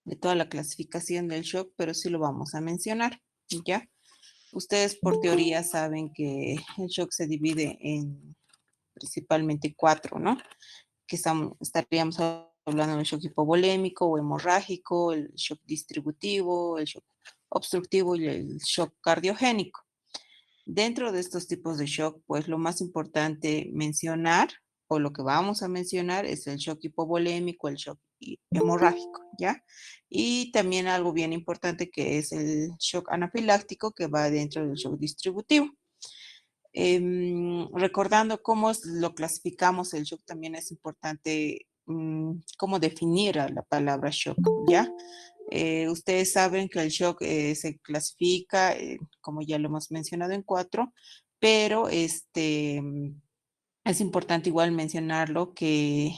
de toda la clasificación del shock, pero sí lo vamos a mencionar, ¿ya? Ustedes por teoría saben que el shock se divide en principalmente cuatro, ¿no? Que estaríamos hablando del shock hipovolémico o hemorrágico, el shock distributivo, el shock obstructivo y el shock cardiogénico. Dentro de estos tipos de shock, pues lo más importante mencionar, o lo que vamos a mencionar, es el shock hipovolémico, el shock hemorrágico, ¿ya? Y también algo bien importante que es el shock anafiláctico que va dentro del shock distributivo. Recordando cómo lo clasificamos, el shock también es importante cómo definir a la palabra shock, ¿ya? Ustedes saben que el shock se clasifica, como ya lo hemos mencionado, en cuatro, pero es importante igual mencionarlo que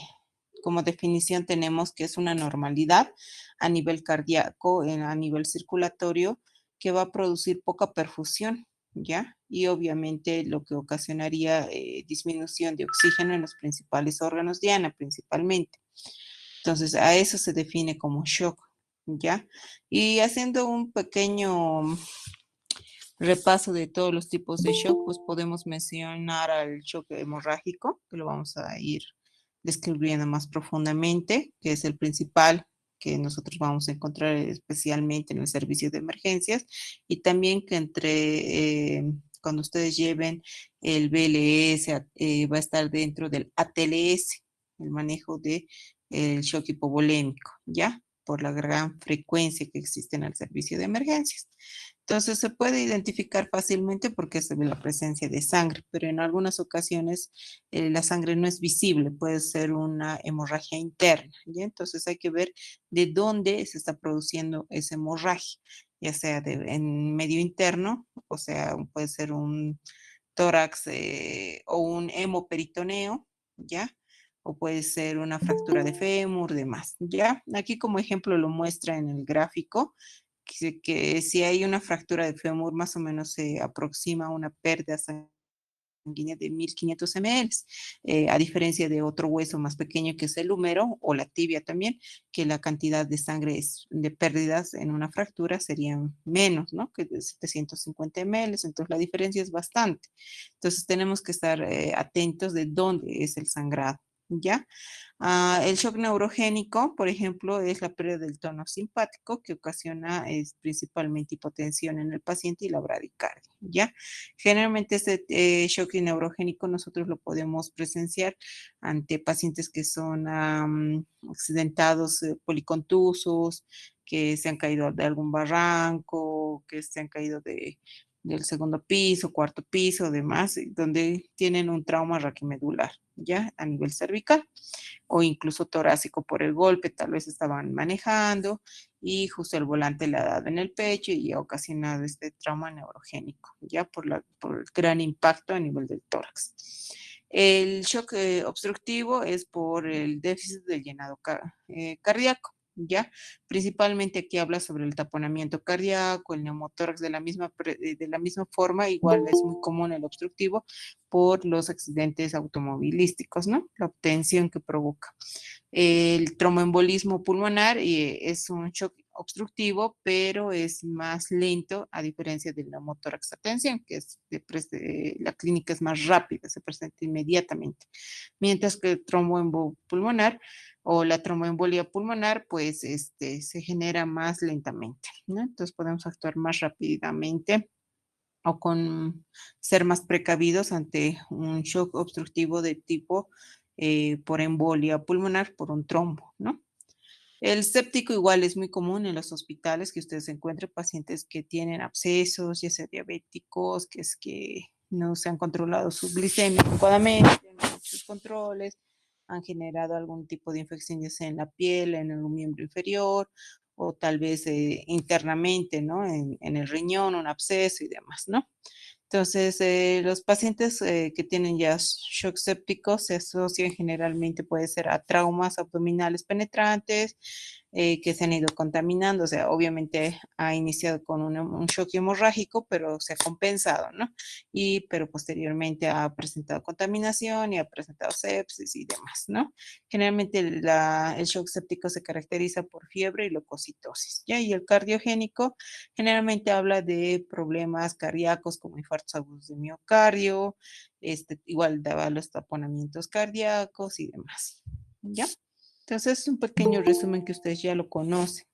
como definición tenemos que es una normalidad a nivel cardíaco, a nivel circulatorio, que va a producir poca perfusión, ¿ya? Y obviamente lo que ocasionaría disminución de oxígeno en los principales órganos diana, principalmente. Entonces, a eso se define como shock, ¿ya? Y haciendo un pequeño repaso de todos los tipos de shock, pues podemos mencionar al shock hemorrágico, que lo vamos a ir describiendo más profundamente, que es el principal que nosotros vamos a encontrar especialmente en el servicio de emergencias y también que cuando ustedes lleven el BLS va a estar dentro del ATLS, el manejo de el shock hipovolémico, ¿ya? Por la gran frecuencia que existe en el servicio de emergencias. Entonces se puede identificar fácilmente porque se ve la presencia de sangre, pero en algunas ocasiones la sangre no es visible, puede ser una hemorragia interna, ¿ya? Entonces hay que ver de dónde se está produciendo esa hemorragia, ya sea en medio interno, o sea, puede ser un tórax o un hemoperitoneo, ¿ya? O puede ser una fractura de fémur, demás, ¿ya? Aquí como ejemplo lo muestra en el gráfico, que si hay una fractura de fémur, más o menos se aproxima a una pérdida sanguínea de 1500 ml, a diferencia de otro hueso más pequeño que es el húmero o la tibia también, que la cantidad de sangre de pérdidas en una fractura serían menos, ¿no? Que de 750 ml, entonces la diferencia es bastante. Entonces tenemos que estar atentos de dónde es el sangrado, ¿ya? El shock neurogénico, por ejemplo, es la pérdida del tono simpático que ocasiona principalmente hipotensión en el paciente y la bradicardia, ¿ya? Generalmente este shock neurogénico nosotros lo podemos presenciar ante pacientes que son accidentados policontusos, que se han caído de algún barranco, que se han caído del segundo piso, cuarto piso, demás, donde tienen un trauma raquimedular, ¿ya? A nivel cervical o incluso torácico por el golpe, tal vez estaban manejando y justo el volante le ha dado en el pecho y ha ocasionado este trauma neurogénico, ya por el gran impacto a nivel del tórax. El shock obstructivo es por el déficit del llenado cardíaco, ¿ya? Principalmente aquí habla sobre el taponamiento cardíaco, el neumotórax de la misma forma, igual es muy común el obstructivo por los accidentes automovilísticos, ¿no? La obtención que provoca. El tromboembolismo pulmonar es un shock obstructivo, pero es más lento a diferencia de la motórax atención, que la clínica es más rápida, se presenta inmediatamente. Mientras que el tromboembolismo pulmonar o la tromboembolia pulmonar, pues se genera más lentamente, ¿no? Entonces podemos actuar más rápidamente o con ser más precavidos ante un shock obstructivo de tipo por embolia pulmonar, por un trombo, ¿no? El séptico igual es muy común en los hospitales que ustedes encuentren pacientes que tienen abscesos, ya sea diabéticos, que es que no se han controlado su glicemia adecuadamente, no han hecho sus controles, han generado algún tipo de infección ya sea en la piel, en el miembro inferior o tal vez internamente, ¿no? En el riñón, un absceso y demás, ¿no? Entonces, los pacientes que tienen ya shock séptico se asocian generalmente, puede ser a traumas abdominales penetrantes, que se han ido contaminando. O sea, obviamente ha iniciado con un shock hemorrágico, pero se ha compensado, ¿no? Pero posteriormente ha presentado contaminación y ha presentado sepsis y demás, ¿no? Generalmente el shock séptico se caracteriza por fiebre y leucocitosis, ¿ya? Y el cardiogénico generalmente habla de problemas cardíacos como infartos agudos de miocardio, igual daba los taponamientos cardíacos y demás, ¿ya? Entonces es un pequeño resumen que ustedes ya lo conocen.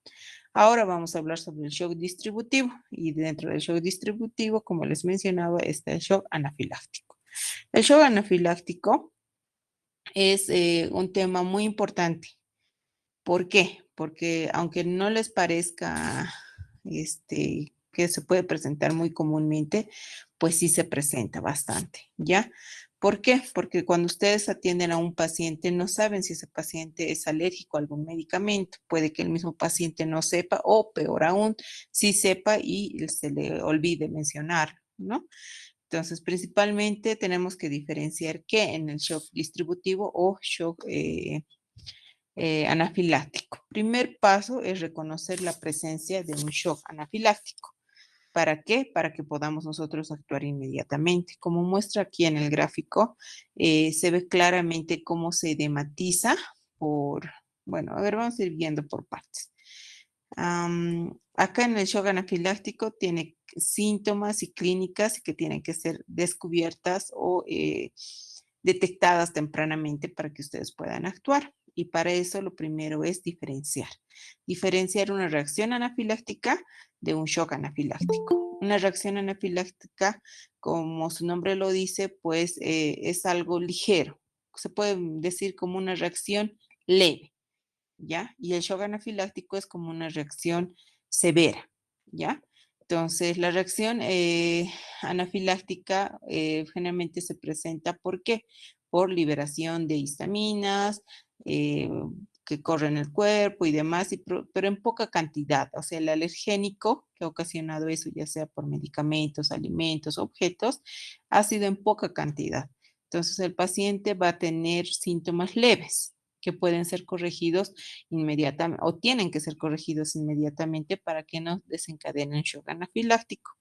Ahora vamos a hablar sobre el shock distributivo y dentro del shock distributivo, como les mencionaba, está el shock anafiláctico. El shock anafiláctico es un tema muy importante. ¿Por qué? Porque aunque no les parezca que se puede presentar muy comúnmente, pues sí se presenta bastante, ¿ya? ¿Por qué? Porque cuando ustedes atienden a un paciente, no saben si ese paciente es alérgico a algún medicamento. Puede que el mismo paciente no sepa o peor aún, sí sepa y se le olvide mencionar, ¿no? Entonces, principalmente tenemos que diferenciar qué en el shock distributivo o shock anafiláctico. Primer paso es reconocer la presencia de un shock anafiláctico. ¿Para qué? Para que podamos nosotros actuar inmediatamente. Como muestra aquí en el gráfico, se ve claramente cómo se edematiza por, bueno, a ver, vamos a ir viendo por partes. Acá en el shock anafiláctico tiene síntomas y clínicas que tienen que ser descubiertas o detectadas tempranamente para que ustedes puedan actuar. Y para eso lo primero es diferenciar. Diferenciar una reacción anafiláctica de un shock anafiláctico. Una reacción anafiláctica, como su nombre lo dice, pues es algo ligero. Se puede decir como una reacción leve. ¿Ya? Y el shock anafiláctico es como una reacción severa, ¿ya? Entonces, la reacción anafiláctica generalmente se presenta, ¿por qué? Por liberación de histaminas eh, que corren el cuerpo y demás, pero en poca cantidad. O sea, el alergénico que ha ocasionado eso, ya sea por medicamentos, alimentos, objetos, ha sido en poca cantidad. Entonces, el paciente va a tener síntomas leves que pueden ser corregidos inmediatamente o tienen que ser corregidos inmediatamente para que no desencadenen shock anafiláctico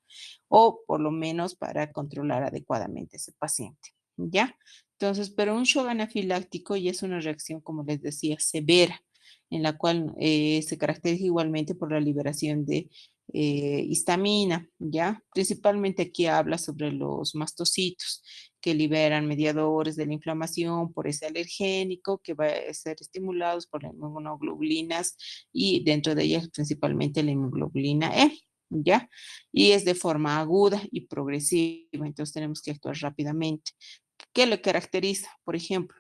o por lo menos para controlar adecuadamente ese paciente. ¿Ya? Entonces, pero un shock anafiláctico ya es una reacción, como les decía, severa, en la cual se caracteriza igualmente por la liberación de histamina, ¿ya? Principalmente aquí habla sobre los mastocitos que liberan mediadores de la inflamación por ese alergénico que va a ser estimulados por las inmunoglobulinas y dentro de ellas principalmente la inmunoglobulina E, ¿ya? Y es de forma aguda y progresiva, entonces tenemos que actuar rápidamente. ¿Qué le caracteriza? Por ejemplo,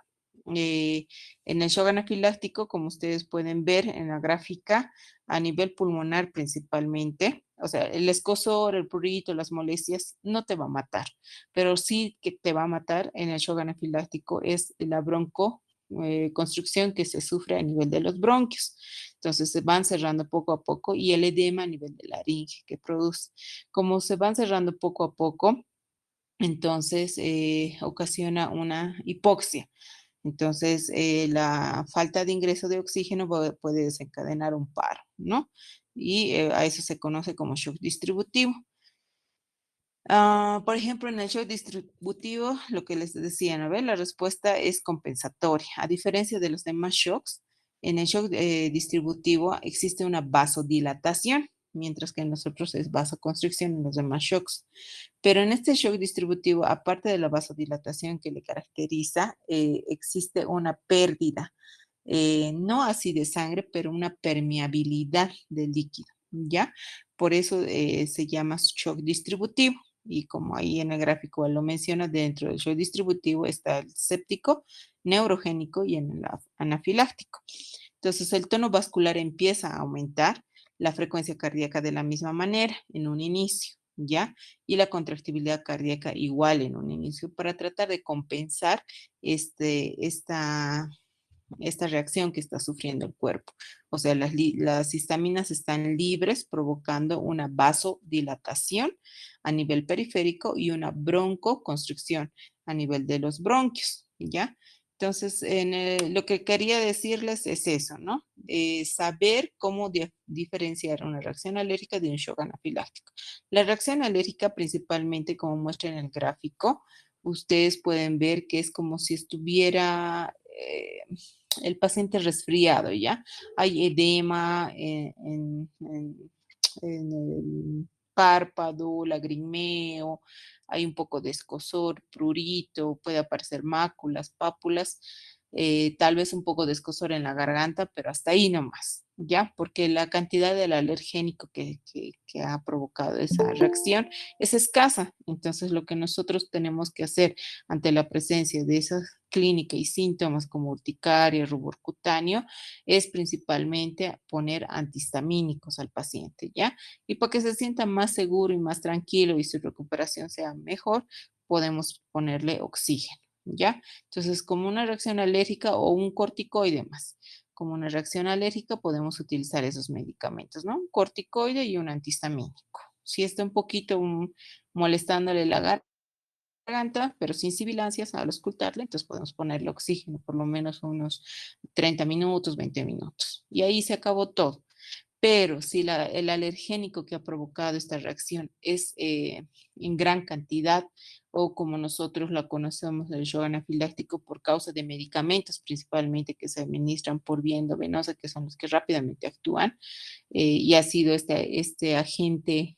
eh, en el shock anafiláctico, como ustedes pueden ver en la gráfica, a nivel pulmonar principalmente, o sea, el escozor, el prurito, las molestias, no te va a matar, pero sí que te va a matar en el shock anafiláctico es la broncoconstricción que se sufre a nivel de los bronquios. Entonces se van cerrando poco a poco y el edema a nivel de laringe que produce. Como se van cerrando poco a poco, entonces ocasiona una hipoxia. Entonces, la falta de ingreso de oxígeno puede desencadenar un paro, ¿no? Y a eso se conoce como shock distributivo. Por ejemplo, en el shock distributivo, lo que les decía, ¿no? La respuesta es compensatoria. A diferencia de los demás shocks, en el shock distributivo existe una vasodilatación, mientras que en los otros es vasoconstricción en los demás shocks. Pero en este shock distributivo, aparte de la vasodilatación que le caracteriza, existe una pérdida, no así de sangre, pero una permeabilidad del líquido, ¿ya? Por eso se llama shock distributivo. Y como ahí en el gráfico lo menciona, dentro del shock distributivo está el séptico, neurogénico y en el anafiláctico. Entonces el tono vascular empieza a aumentar, la frecuencia cardíaca de la misma manera en un inicio, ¿ya? Y la contractibilidad cardíaca igual en un inicio para tratar de compensar esta reacción que está sufriendo el cuerpo. O sea, las histaminas están libres provocando una vasodilatación a nivel periférico y una broncoconstricción a nivel de los bronquios, ¿ya? Entonces, lo que quería decirles es eso, ¿no? Saber cómo diferenciar una reacción alérgica de un shock anafiláctico. La reacción alérgica, principalmente, como muestra en el gráfico, ustedes pueden ver que es como si estuviera el paciente resfriado, ¿ya? Hay edema en el párpado, lagrimeo, hay un poco de escozor, prurito, puede aparecer máculas, pápulas, tal vez un poco de escozor en la garganta, pero hasta ahí nomás, ¿ya? Porque la cantidad del alergénico que ha provocado esa reacción es escasa. Entonces, lo que nosotros tenemos que hacer ante la presencia de esa clínica y síntomas como urticaria, rubor cutáneo, es principalmente poner antihistamínicos al paciente, ¿ya? Y para que se sienta más seguro y más tranquilo y su recuperación sea mejor, podemos ponerle oxígeno, ¿ya? Entonces, como una reacción alérgica o un corticoide más. Como una reacción alérgica podemos utilizar esos medicamentos, ¿no? Un corticoide y un antihistamínico. Si está un poquito molestándole la garganta, pero sin sibilancias al auscultarle, entonces podemos ponerle oxígeno por lo menos unos 30 minutos, 20 minutos. Y ahí se acabó todo. Pero si el alergénico que ha provocado esta reacción es en gran cantidad o como nosotros la conocemos, el shock anafiláctico por causa de medicamentos principalmente que se administran por vía endovenosa, que son los que rápidamente actúan, y ha sido este agente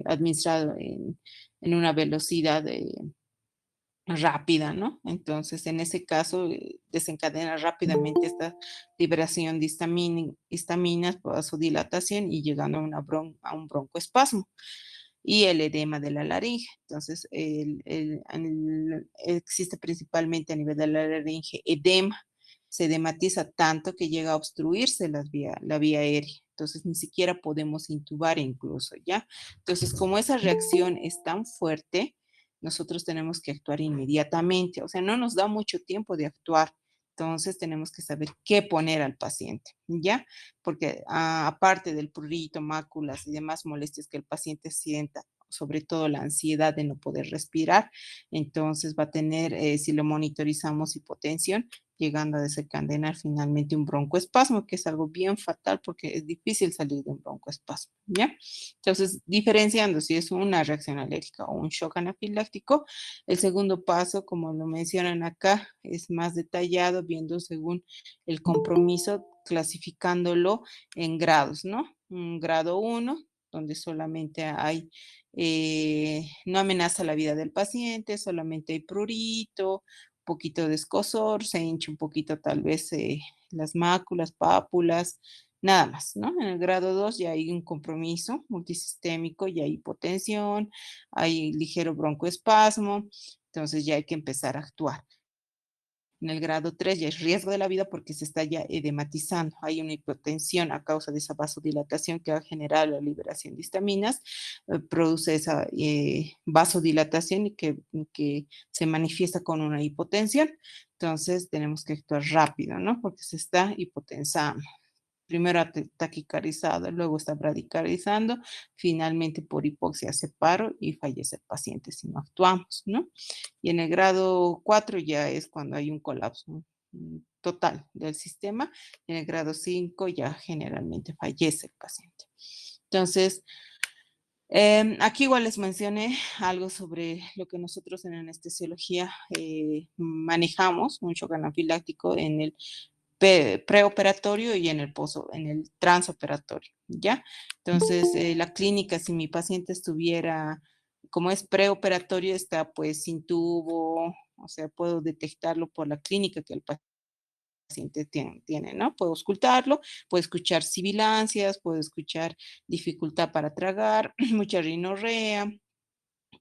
administrado en una velocidad rápida, ¿no? Entonces, en ese caso, desencadena rápidamente esta liberación de histaminas, vasodilatación y llegando a un broncoespasmo y el edema de la laringe. Entonces, existe principalmente a nivel de la laringe edema, se edematiza tanto que llega a obstruirse la vía aérea. Entonces, ni siquiera podemos intubar incluso, ¿ya? Entonces, como esa reacción es tan fuerte, nosotros tenemos que actuar inmediatamente, o sea, no nos da mucho tiempo de actuar. Entonces tenemos que saber qué poner al paciente, ¿ya? Porque aparte del prurito, máculas y demás molestias que el paciente sienta, sobre todo la ansiedad de no poder respirar, entonces va a tener, si lo monitorizamos, hipotensión, llegando a desencadenar finalmente un broncoespasmo, que es algo bien fatal porque es difícil salir de un broncoespasmo, ¿ya? Entonces, diferenciando si es una reacción alérgica o un shock anafiláctico, el segundo paso, como lo mencionan acá, es más detallado, viendo según el compromiso, clasificándolo en grados, ¿no? Un grado 1, donde solamente hay, no amenaza la vida del paciente, solamente hay prurito, poquito de escozor, se hincha un poquito tal vez las máculas, pápulas, nada más, ¿no? En el grado 2 ya hay un compromiso multisistémico, ya hay hipotensión, hay ligero broncoespasmo, entonces ya hay que empezar a actuar. En el grado 3 ya es riesgo de la vida porque se está ya edematizando. Hay una hipotensión a causa de esa vasodilatación que va a generar la liberación de histaminas, produce esa vasodilatación que se manifiesta con una hipotensión. Entonces tenemos que actuar rápido, ¿no? Porque se está hipotensando. Primero taquicarizado, luego está bradicarizando, finalmente por hipoxia hace paro y fallece el paciente si no actuamos, ¿no? Y en el grado 4 ya es cuando hay un colapso total del sistema. En el grado 5 ya generalmente fallece el paciente. Entonces, aquí igual les mencioné algo sobre lo que nosotros en anestesiología manejamos, un shock anafiláctico en el preoperatorio y en en el transoperatorio, ¿ya? Entonces, la clínica, si mi paciente estuviera, como es preoperatorio, está pues sin tubo, o sea, puedo detectarlo por la clínica que el paciente tiene, ¿no? Puedo auscultarlo, puedo escuchar sibilancias, puedo escuchar dificultad para tragar, mucha rinorrea,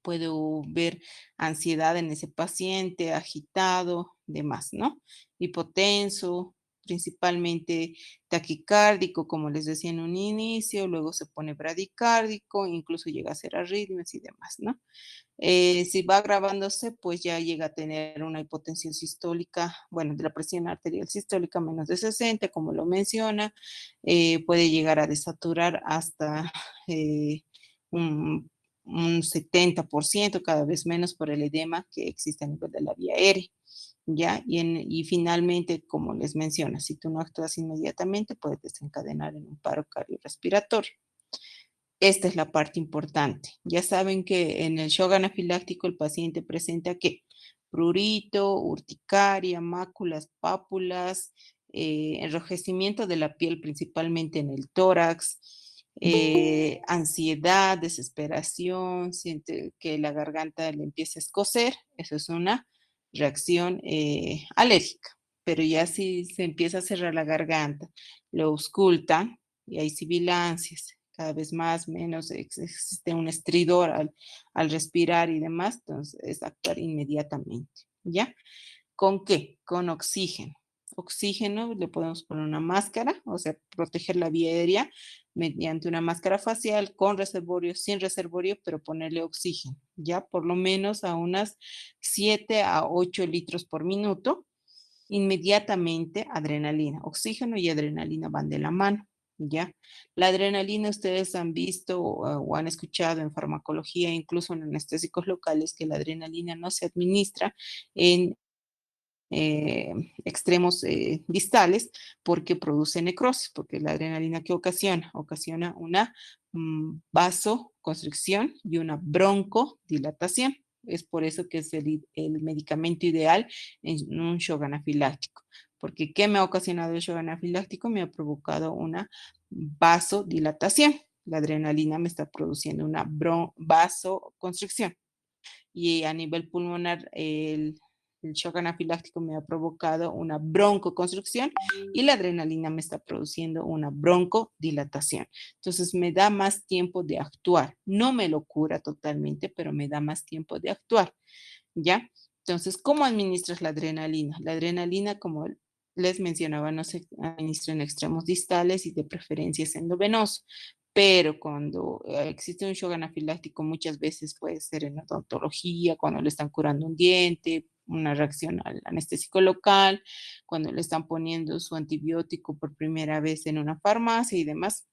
puedo ver ansiedad en ese paciente, agitado, demás, ¿no? Hipotenso, principalmente taquicárdico, como les decía en un inicio, luego se pone bradicárdico, incluso llega a ser arritmias y demás, ¿no? Si va agravándose, pues ya llega a tener una hipotensión sistólica, bueno, de la presión arterial sistólica menos de 60, como lo menciona, puede llegar a desaturar hasta un, un 70%, cada vez menos por el edema que existe a nivel de la vía aérea. ¿ya? Y finalmente, como les menciono, si tú no actúas inmediatamente, puedes desencadenar en un paro cardiorrespiratorio. Esta es la parte importante. Ya saben que en el shock anafiláctico el paciente presenta ¿qué? Prurito, urticaria, máculas, pápulas, enrojecimiento de la piel principalmente en el tórax, ansiedad, desesperación, siente que la garganta le empieza a escocer, eso es una reacción alérgica. Pero ya si se empieza a cerrar la garganta, lo ausculta y hay sibilancias, cada vez más, menos, existe un estridor al respirar y demás, entonces es actuar inmediatamente, ¿ya? ¿Con qué? Con oxígeno. Oxígeno, le podemos poner una máscara, o sea, proteger la vía aérea mediante una máscara facial con reservorio, sin reservorio, pero ponerle oxígeno, ya por lo menos a unas 7 a 8 litros por minuto. Inmediatamente adrenalina, oxígeno y adrenalina van de la mano, ¿ya? La adrenalina ustedes han visto o han escuchado en farmacología, incluso en anestésicos locales, que la adrenalina no se administra en eh, extremos distales porque produce necrosis, porque la adrenalina que ocasiona una vasoconstricción y una broncodilatación. Es por eso que es el medicamento ideal en un shock anafiláctico. Porque ¿qué me ha ocasionado el shock anafiláctico? Me ha provocado una vasodilatación. La adrenalina me está produciendo una vasoconstricción y a nivel pulmonar el shock anafiláctico me ha provocado una broncoconstricción y la adrenalina me está produciendo una broncodilatación. Entonces me da más tiempo de actuar. No me lo cura totalmente, pero me da más tiempo de actuar, ¿ya? Entonces, ¿cómo administras la adrenalina? La adrenalina, como les mencionaba, no se administra en extremos distales y de preferencia es endovenoso. Pero cuando existe un shock anafiláctico, muchas veces puede ser en odontología, cuando le están curando un diente, una reacción al anestésico local, cuando le están poniendo su antibiótico por primera vez en una farmacia y demás,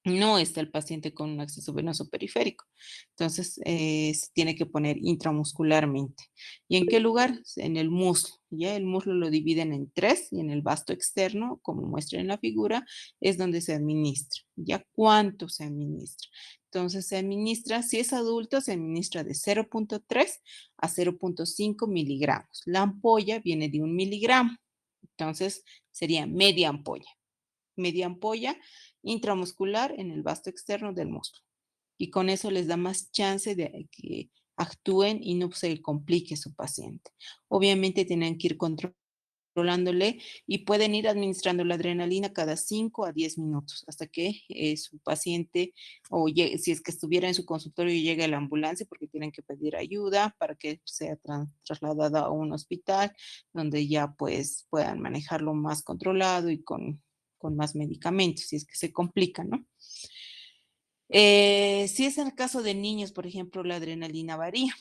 no está el paciente con un acceso venoso periférico. Entonces, se tiene que poner intramuscularmente. ¿Y en qué lugar? En el muslo. Ya el muslo lo dividen en tres y en el vasto externo, como muestra en la figura, es donde se administra. ¿Ya cuánto se administra? Entonces, se administra, si es adulto, se administra de 0.3 a 0.5 miligramos. La ampolla viene de 1 miligramo. Entonces, sería media ampolla intramuscular en el vasto externo del músculo. Y con eso les da más chance de que actúen y no se complique su paciente. Obviamente tienen que ir controlándole y pueden ir administrando la adrenalina cada 5 a 10 minutos hasta que su paciente o si es que estuviera en su consultorio y llegue a la ambulancia porque tienen que pedir ayuda para que sea trasladada a un hospital donde ya pues puedan manejarlo más controlado y con más medicamentos, si es que se complica, ¿no? Si es el caso de niños, por ejemplo, la adrenalina varía.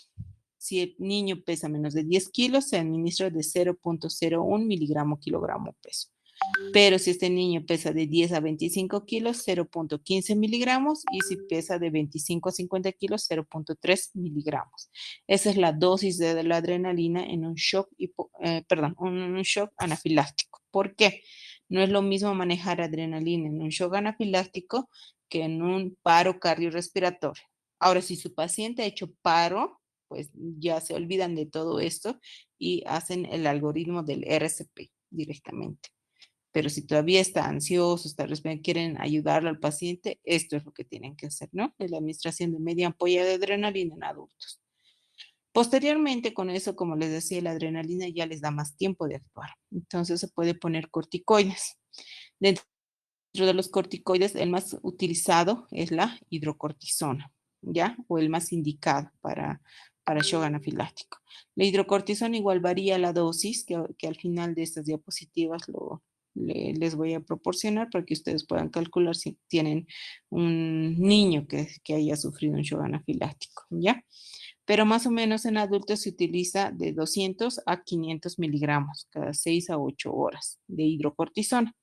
Si el niño pesa menos de 10 kilos, se administra de 0.01 miligramo kilogramo peso. Pero si este niño pesa de 10 a 25 kilos, 0.15 miligramos, y si pesa de 25 a 50 kilos, 0.3 miligramos. Esa es la dosis de la adrenalina en un shock, un shock anafiláctico. ¿Por qué? No es lo mismo manejar adrenalina en un shock anafiláctico que en un paro cardiorrespiratorio. Ahora, si su paciente ha hecho paro, pues ya se olvidan de todo esto y hacen el algoritmo del RCP directamente. Pero si todavía está ansioso, quieren ayudarle al paciente, esto es lo que tienen que hacer, ¿no? Es la administración de media ampolla de adrenalina en adultos. Posteriormente, con eso, como les decía, la adrenalina ya les da más tiempo de actuar. Entonces se puede poner corticoides. Dentro de los corticoides, el más utilizado es la hidrocortisona, ¿ya? O el más indicado para shock anafiláctico. La hidrocortisona igual varía la dosis, que al final de estas diapositivas les voy a proporcionar para que ustedes puedan calcular si tienen un niño que haya sufrido un shock anafiláctico, ¿ya? Pero más o menos en adultos se utiliza de 200 a 500 miligramos cada 6 a 8 horas de hidrocortisona.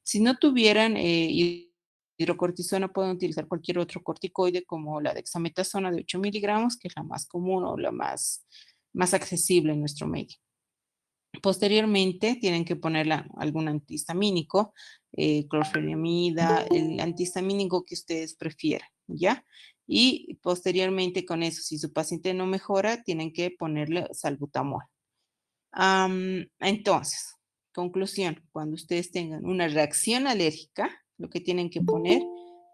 Si no tuvieran hidrocortisona, pueden utilizar cualquier otro corticoide como la dexametasona de 8 miligramos, que es la más común o la más accesible en nuestro medio. Posteriormente tienen que ponerle algún antihistamínico, clorfeniramida, el antihistamínico que ustedes prefieran, ¿ya? Y posteriormente con eso, si su paciente no mejora, tienen que ponerle salbutamol. Entonces, conclusión, cuando ustedes tengan una reacción alérgica, lo que tienen que poner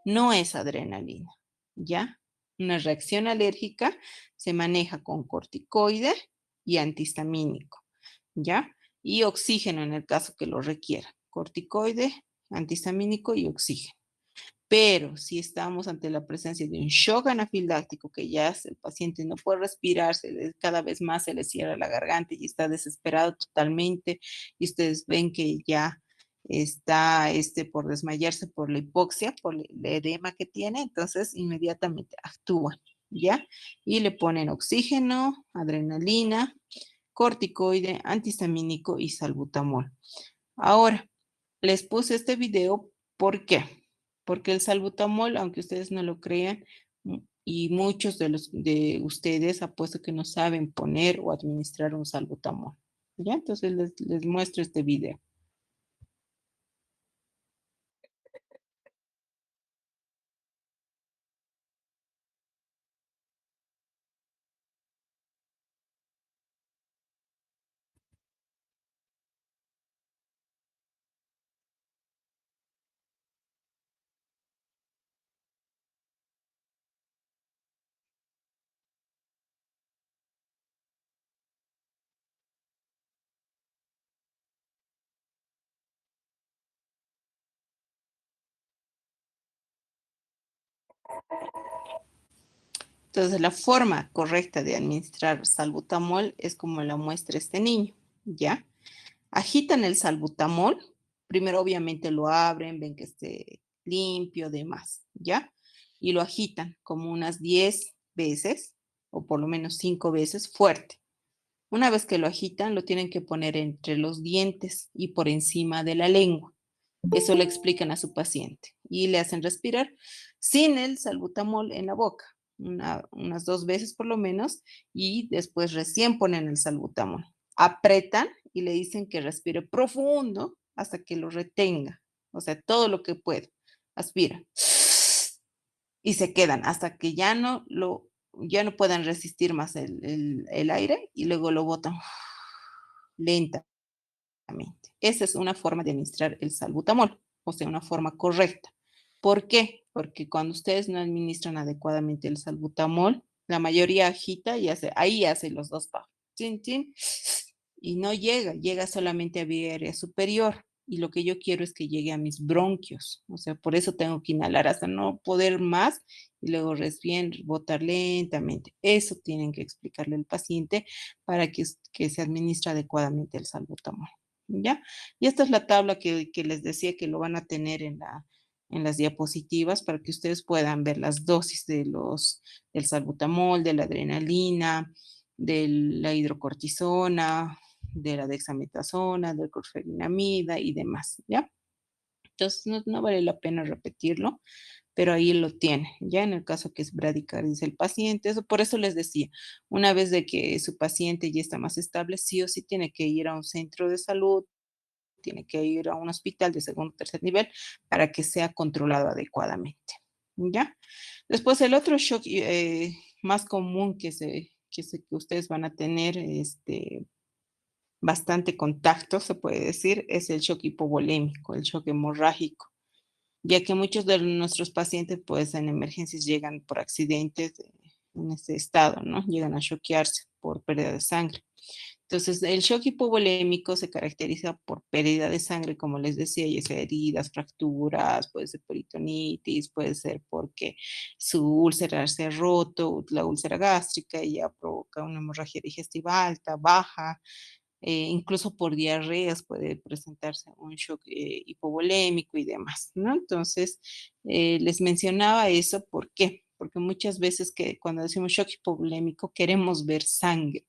no es adrenalina, ¿ya? Una reacción alérgica se maneja con corticoide y antihistamínico, ¿ya? Y oxígeno en el caso que lo requiera. Corticoide, antihistamínico y oxígeno. Pero si estamos ante la presencia de un shock anafiláctico, que ya el paciente no puede respirar, cada vez más se le cierra la garganta y está desesperado totalmente, y ustedes ven que ya está por desmayarse por la hipoxia, por el edema que tiene, entonces inmediatamente actúan, ¿ya? Y le ponen oxígeno, adrenalina, corticoide, antihistamínico y salbutamol. Ahora, les puse este video, ¿por qué? Porque el salbutamol, aunque ustedes no lo crean, y muchos de ustedes apuesto que no saben poner o administrar un salbutamol. ¿Ya? Entonces les muestro este video. Entonces, la forma correcta de administrar salbutamol es como la muestra este niño, ¿ya? Agitan el salbutamol, primero obviamente lo abren, ven que esté limpio, demás, ¿ya? Y lo agitan como unas 10 veces, o por lo menos 5 veces fuerte. Una vez que lo agitan, lo tienen que poner entre los dientes y por encima de la lengua. Eso le explican a su paciente y le hacen respirar sin el salbutamol en la boca, unas 2 veces por lo menos, y después recién ponen el salbutamol. Apretan y le dicen que respire profundo hasta que lo retenga, o sea, todo lo que pueda. Aspira y se quedan hasta que ya no puedan resistir más el aire y luego lo botan lentamente. Esa es una forma de administrar el salbutamol, o sea, una forma correcta. ¿Por qué? Porque cuando ustedes no administran adecuadamente el salbutamol, la mayoría agita y ahí hace los dos pasos. Chin, chin, y no llega solamente a vía aérea superior. Y lo que yo quiero es que llegue a mis bronquios. O sea, por eso tengo que inhalar hasta no poder más y luego recién botar lentamente. Eso tienen que explicarle al paciente para que se administre adecuadamente el salbutamol. ¿Ya? Y esta es la tabla que les decía que lo van a tener en las diapositivas para que ustedes puedan ver las dosis del salbutamol, de la adrenalina, de la hidrocortisona, de la dexametasona, del clorfeniramida y demás, ¿ya? Entonces no vale la pena repetirlo, pero ahí lo tiene, ya en el caso que es bradicardia el paciente, eso por eso les decía, una vez de que su paciente ya está más estable, sí o sí tiene que ir a un centro de salud, tiene que ir a un hospital de segundo o tercer nivel para que sea controlado adecuadamente, ¿ya? Después el otro shock más común que ustedes van a tener, bastante contacto, se puede decir, es el shock hipovolémico, el shock hemorrágico, ya que muchos de nuestros pacientes, pues en emergencias llegan por accidentes en este estado, ¿no? Llegan a choquearse por pérdida de sangre. Entonces, el shock hipovolémico se caracteriza por pérdida de sangre, como les decía, ya sea heridas, fracturas, puede ser peritonitis, puede ser porque su úlcera se ha roto, la úlcera gástrica, y ya provoca una hemorragia digestiva alta, baja, incluso por diarreas puede presentarse un shock hipovolémico y demás, ¿no? Entonces, les mencionaba eso, ¿por qué? Porque muchas veces que cuando decimos shock hipovolémico queremos ver sangre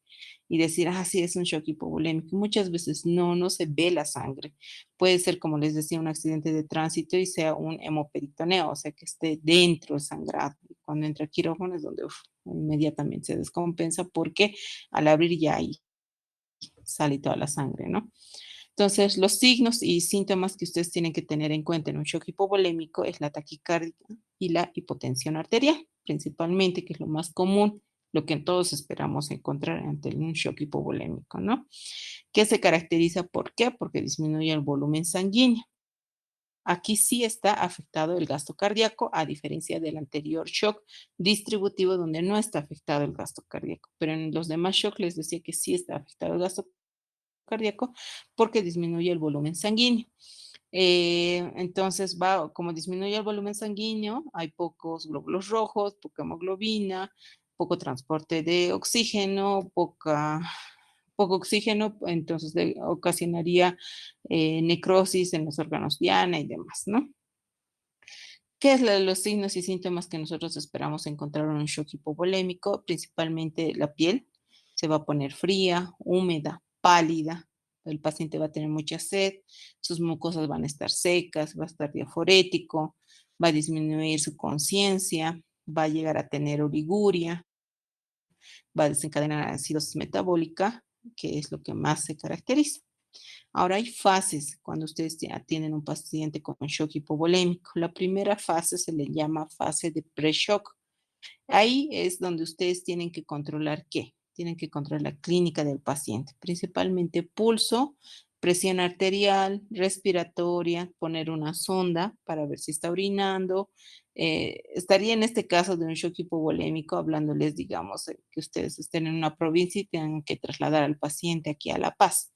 y decir, ah, sí, es un shock hipovolémico. Muchas veces no se ve la sangre. Puede ser, como les decía, un accidente de tránsito y sea un hemoperitoneo, o sea, que esté dentro el sangrado. Y cuando entra el quirófano es donde inmediatamente se descompensa porque al abrir ya hay sale toda la sangre, ¿no? Entonces, los signos y síntomas que ustedes tienen que tener en cuenta en un shock hipovolémico es la taquicardia y la hipotensión arterial, principalmente, que es lo más común, lo que todos esperamos encontrar ante un shock hipovolémico, ¿no? Que se caracteriza, ¿por qué? Porque disminuye el volumen sanguíneo. Aquí sí está afectado el gasto cardíaco, a diferencia del anterior shock distributivo, donde no está afectado el gasto cardíaco. Pero en los demás shocks les decía que sí está afectado el gasto cardíaco porque disminuye el volumen sanguíneo. Entonces, como disminuye el volumen sanguíneo, hay pocos glóbulos rojos, poca hemoglobina, poco transporte de oxígeno, poco oxígeno, entonces ocasionaría necrosis en los órganos diana y demás, ¿no? ¿Qué es los signos y síntomas que nosotros esperamos encontrar en un shock hipovolémico? Principalmente la piel se va a poner fría, húmeda, pálida, el paciente va a tener mucha sed, sus mucosas van a estar secas, va a estar diaforético, va a disminuir su conciencia, va a llegar a tener oliguria, va a desencadenar acidosis metabólica, que es lo que más se caracteriza. Ahora hay fases cuando ustedes ya tienen un paciente con shock hipovolémico. La primera fase se le llama fase de pre-shock. Ahí es donde ustedes tienen que controlar qué. Tienen que controlar la clínica del paciente, principalmente pulso, presión arterial, respiratoria, poner una sonda para ver si está orinando. Estaría en este caso de un shock hipovolémico hablándoles, digamos, que ustedes estén en una provincia y tengan que trasladar al paciente aquí a La Paz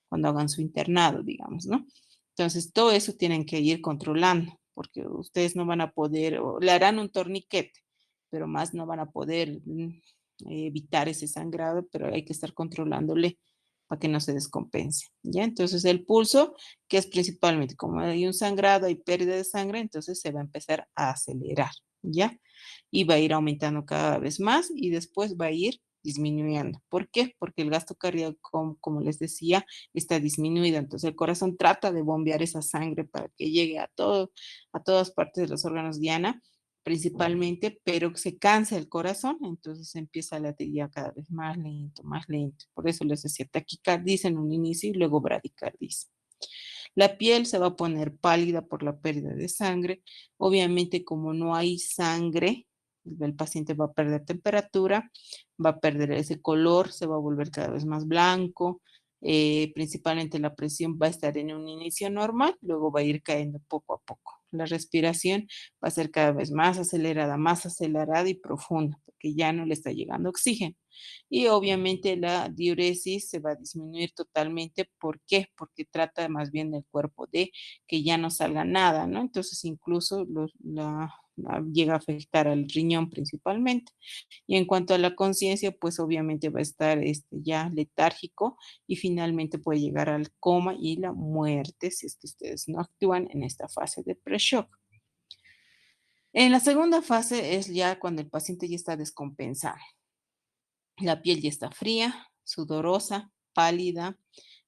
cuando hagan su internado, digamos, ¿no? Entonces, todo eso tienen que ir controlando, porque ustedes no van a poder, o le harán un torniquete, pero más no van a poder evitar ese sangrado, pero hay que estar controlándole para que no se descompense, ¿ya? Entonces, el pulso, que es principalmente como hay un sangrado, hay pérdida de sangre, entonces se va a empezar a acelerar, ¿ya? Y va a ir aumentando cada vez más y después va a ir disminuyendo. ¿Por qué? Porque el gasto cardíaco, como les decía, está disminuido. Entonces el corazón trata de bombear esa sangre para que llegue a todas partes de los órganos diana, principalmente, pero se cansa el corazón, entonces empieza a latir ya cada vez más lento, más lento. Por eso les decía taquicardia en un inicio y luego bradicardia. La piel se va a poner pálida por la pérdida de sangre. Obviamente, como no hay sangre, el paciente va a perder temperatura, va a perder ese color, se va a volver cada vez más blanco. Principalmente la presión va a estar en un inicio normal, luego va a ir cayendo poco a poco. La respiración va a ser cada vez más acelerada y profunda, porque ya no le está llegando oxígeno. Y obviamente la diuresis se va a disminuir totalmente. ¿Por qué? Porque trata más bien del cuerpo de que ya no salga nada, ¿no? Entonces incluso llega a afectar al riñón principalmente. Y en cuanto a la conciencia, pues obviamente va a estar ya letárgico y finalmente puede llegar al coma y la muerte si es que ustedes no actúan en esta fase de pre-shock. En la segunda fase es ya cuando el paciente ya está descompensado. La piel ya está fría, sudorosa, pálida,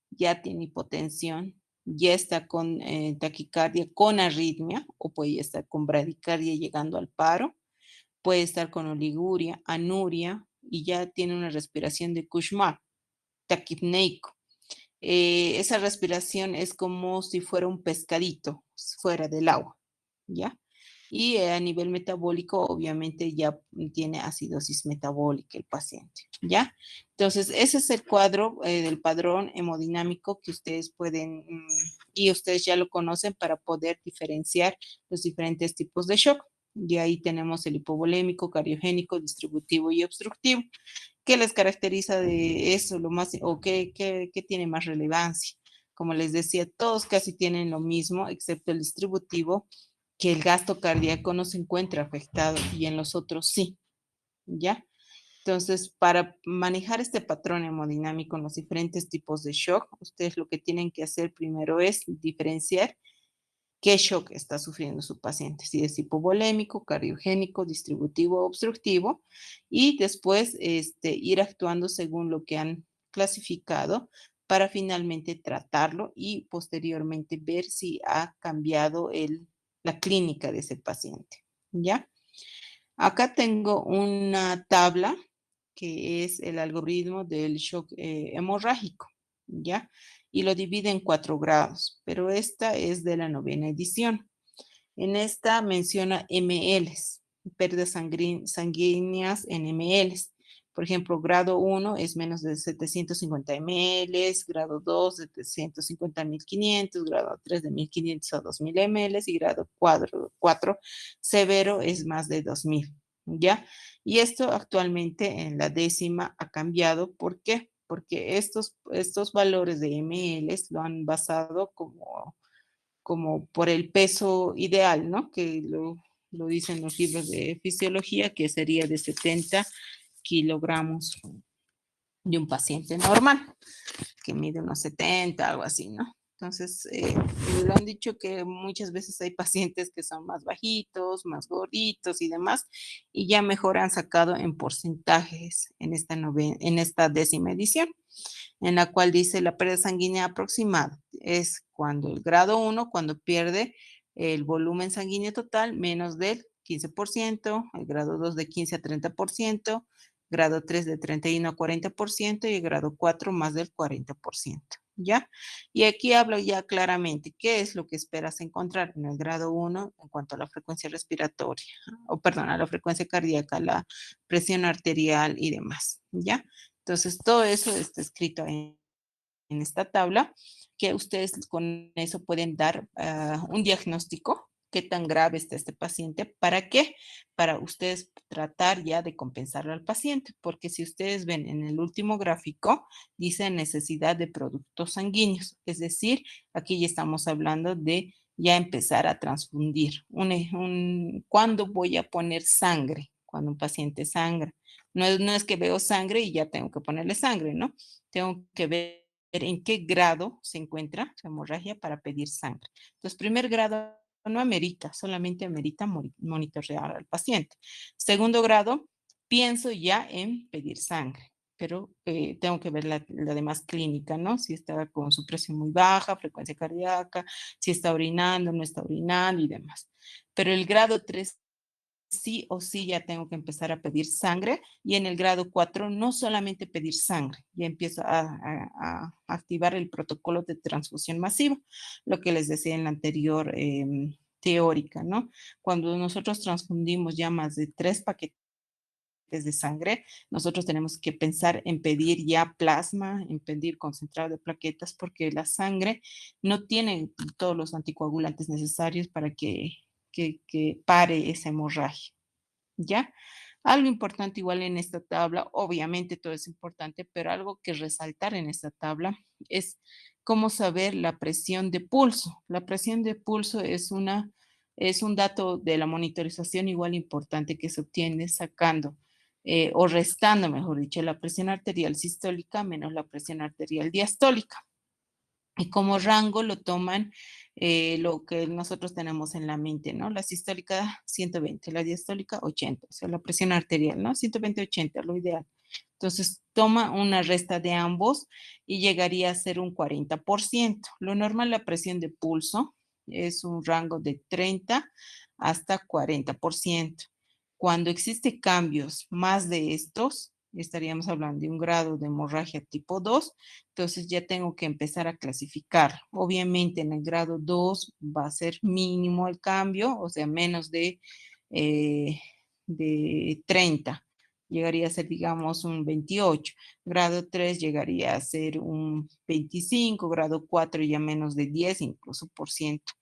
ya tiene hipotensión, ya está con taquicardia, con arritmia, o puede estar con bradicardia llegando al paro, puede estar con oliguria, anuria, y ya tiene una respiración de Kushma, taquipneico. Esa respiración es como si fuera un pescadito fuera del agua, ¿ya? Y a nivel metabólico, obviamente ya tiene acidosis metabólica el paciente, ¿ya? Entonces, ese es el cuadro del padrón hemodinámico que ustedes pueden, y ustedes ya lo conocen para poder diferenciar los diferentes tipos de shock. Y ahí tenemos el hipovolémico, cardiogénico, distributivo y obstructivo. ¿Qué les caracteriza de eso? Lo más, o qué tiene más relevancia? Como les decía, todos casi tienen lo mismo, excepto el distributivo, que el gasto cardíaco no se encuentra afectado y en los otros sí, ¿ya? Entonces, para manejar este patrón hemodinámico en los diferentes tipos de shock, ustedes lo que tienen que hacer primero es diferenciar qué shock está sufriendo su paciente, si es hipovolémico, cardiogénico, distributivo o obstructivo, y después ir actuando según lo que han clasificado para finalmente tratarlo y posteriormente ver si ha cambiado la clínica de ese paciente. ¿Ya? Acá tengo una tabla que es el algoritmo del shock hemorrágico. ¿ya? Y lo divide en 4 grados, pero esta es de la 9ª edición. En esta menciona mLs, pérdidas sanguíneas en mLs. Por ejemplo, grado 1 es menos de 750 mLs, grado 2 de 750.500, grado 3 de 1.500 a 2.000 mLs y grado 4 severo es más de 2.000, ¿ya? Y esto actualmente en la 10ª ha cambiado. ¿Por qué? Porque estos valores de mLs lo han basado como por el peso ideal, ¿no? Que lo dicen los libros de fisiología, que sería de 70 kilogramos de un paciente normal, que mide unos 70, algo así, ¿no? Entonces, lo han dicho que muchas veces hay pacientes que son más bajitos, más gorditos y demás, y ya mejor han sacado en porcentajes en esta 10ª edición, en la cual dice la pérdida sanguínea aproximada es cuando el grado 1, cuando pierde el volumen sanguíneo total menos del 15%, el grado 2 de 15 a 30%, grado 3 de 31 a 40% y el grado 4 más del 40%. ¿Ya? Y aquí hablo ya claramente qué es lo que esperas encontrar en el grado 1 en cuanto a la frecuencia respiratoria, o perdón, a la frecuencia cardíaca, la presión arterial y demás. ¿Ya? Entonces, todo eso está escrito en esta tabla, que ustedes con eso pueden dar un diagnóstico, qué tan grave está este paciente, ¿para qué? Para ustedes tratar ya de compensarlo al paciente, porque si ustedes ven en el último gráfico, dice necesidad de productos sanguíneos, es decir, aquí ya estamos hablando de ya empezar a transfundir. ¿Cuándo voy a poner sangre? Cuando un paciente sangra. No es que veo sangre y ya tengo que ponerle sangre, ¿no? Tengo que ver en qué grado se encuentra su hemorragia para pedir sangre. Entonces, primer grado no amerita, solamente amerita monitorear al paciente. Segundo grado, pienso ya en pedir sangre, pero tengo que ver la demás clínica, ¿no? Si está con su presión muy baja, frecuencia cardíaca, si está orinando, no está orinando y demás. Pero el grado 3 sí o sí ya tengo que empezar a pedir sangre, y en el grado 4 no solamente pedir sangre, ya empiezo a activar el protocolo de transfusión masiva, lo que les decía en la anterior teórica, ¿no? Cuando nosotros transfundimos ya más de 3 paquetes de sangre, nosotros tenemos que pensar en pedir ya plasma, en pedir concentrado de plaquetas, porque la sangre no tiene todos los anticoagulantes necesarios para que pare esa hemorragia. ¿Ya? Algo importante igual en esta tabla, obviamente todo es importante, pero algo que resaltar en esta tabla es cómo saber la presión de pulso. La presión de pulso es un dato de la monitorización igual importante que se obtiene sacando o restando, mejor dicho, la presión arterial sistólica menos la presión arterial diastólica. Y como rango lo toman lo que nosotros tenemos en la mente, ¿no? La sistólica 120, la diastólica 80, o sea, la presión arterial, ¿no? 120-80, lo ideal. Entonces, toma una resta de ambos y llegaría a ser un 40%. Lo normal, la presión de pulso es un rango de 30 hasta 40%. Cuando existe cambios más de estos, estaríamos hablando de un grado de hemorragia tipo 2, entonces ya tengo que empezar a clasificar. Obviamente en el grado 2 va a ser mínimo el cambio, o sea, menos de 30. Llegaría a ser, digamos, un 28. Grado 3 llegaría a ser un 25. Grado 4 ya menos de 10 incluso por ciento.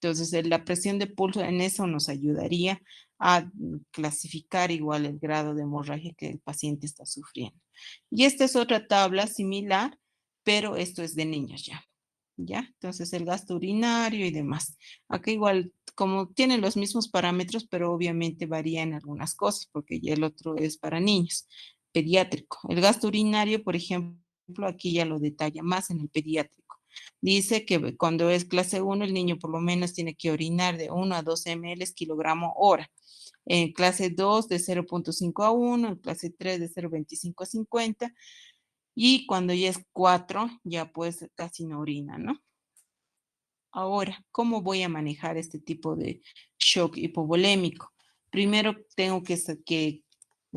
Entonces, la presión de pulso en eso nos ayudaría a clasificar igual el grado de hemorragia que el paciente está sufriendo. Y esta es otra tabla similar, pero esto es de niños ya. ¿Ya? Entonces el gasto urinario y demás. Acá igual, como tienen los mismos parámetros, pero obviamente varía en algunas cosas, porque ya el otro es para niños, pediátrico. El gasto urinario, por ejemplo, aquí ya lo detalla más en el pediátrico. Dice que cuando es clase 1, el niño por lo menos tiene que orinar de 1 a 2 ml kilogramo hora. En clase 2 de 0.5 a 1, en clase 3 de 0.25 a 50, y cuando ya es 4, ya pues casi no orina, ¿no? Ahora, ¿cómo voy a manejar este tipo de shock hipovolémico? Primero tengo que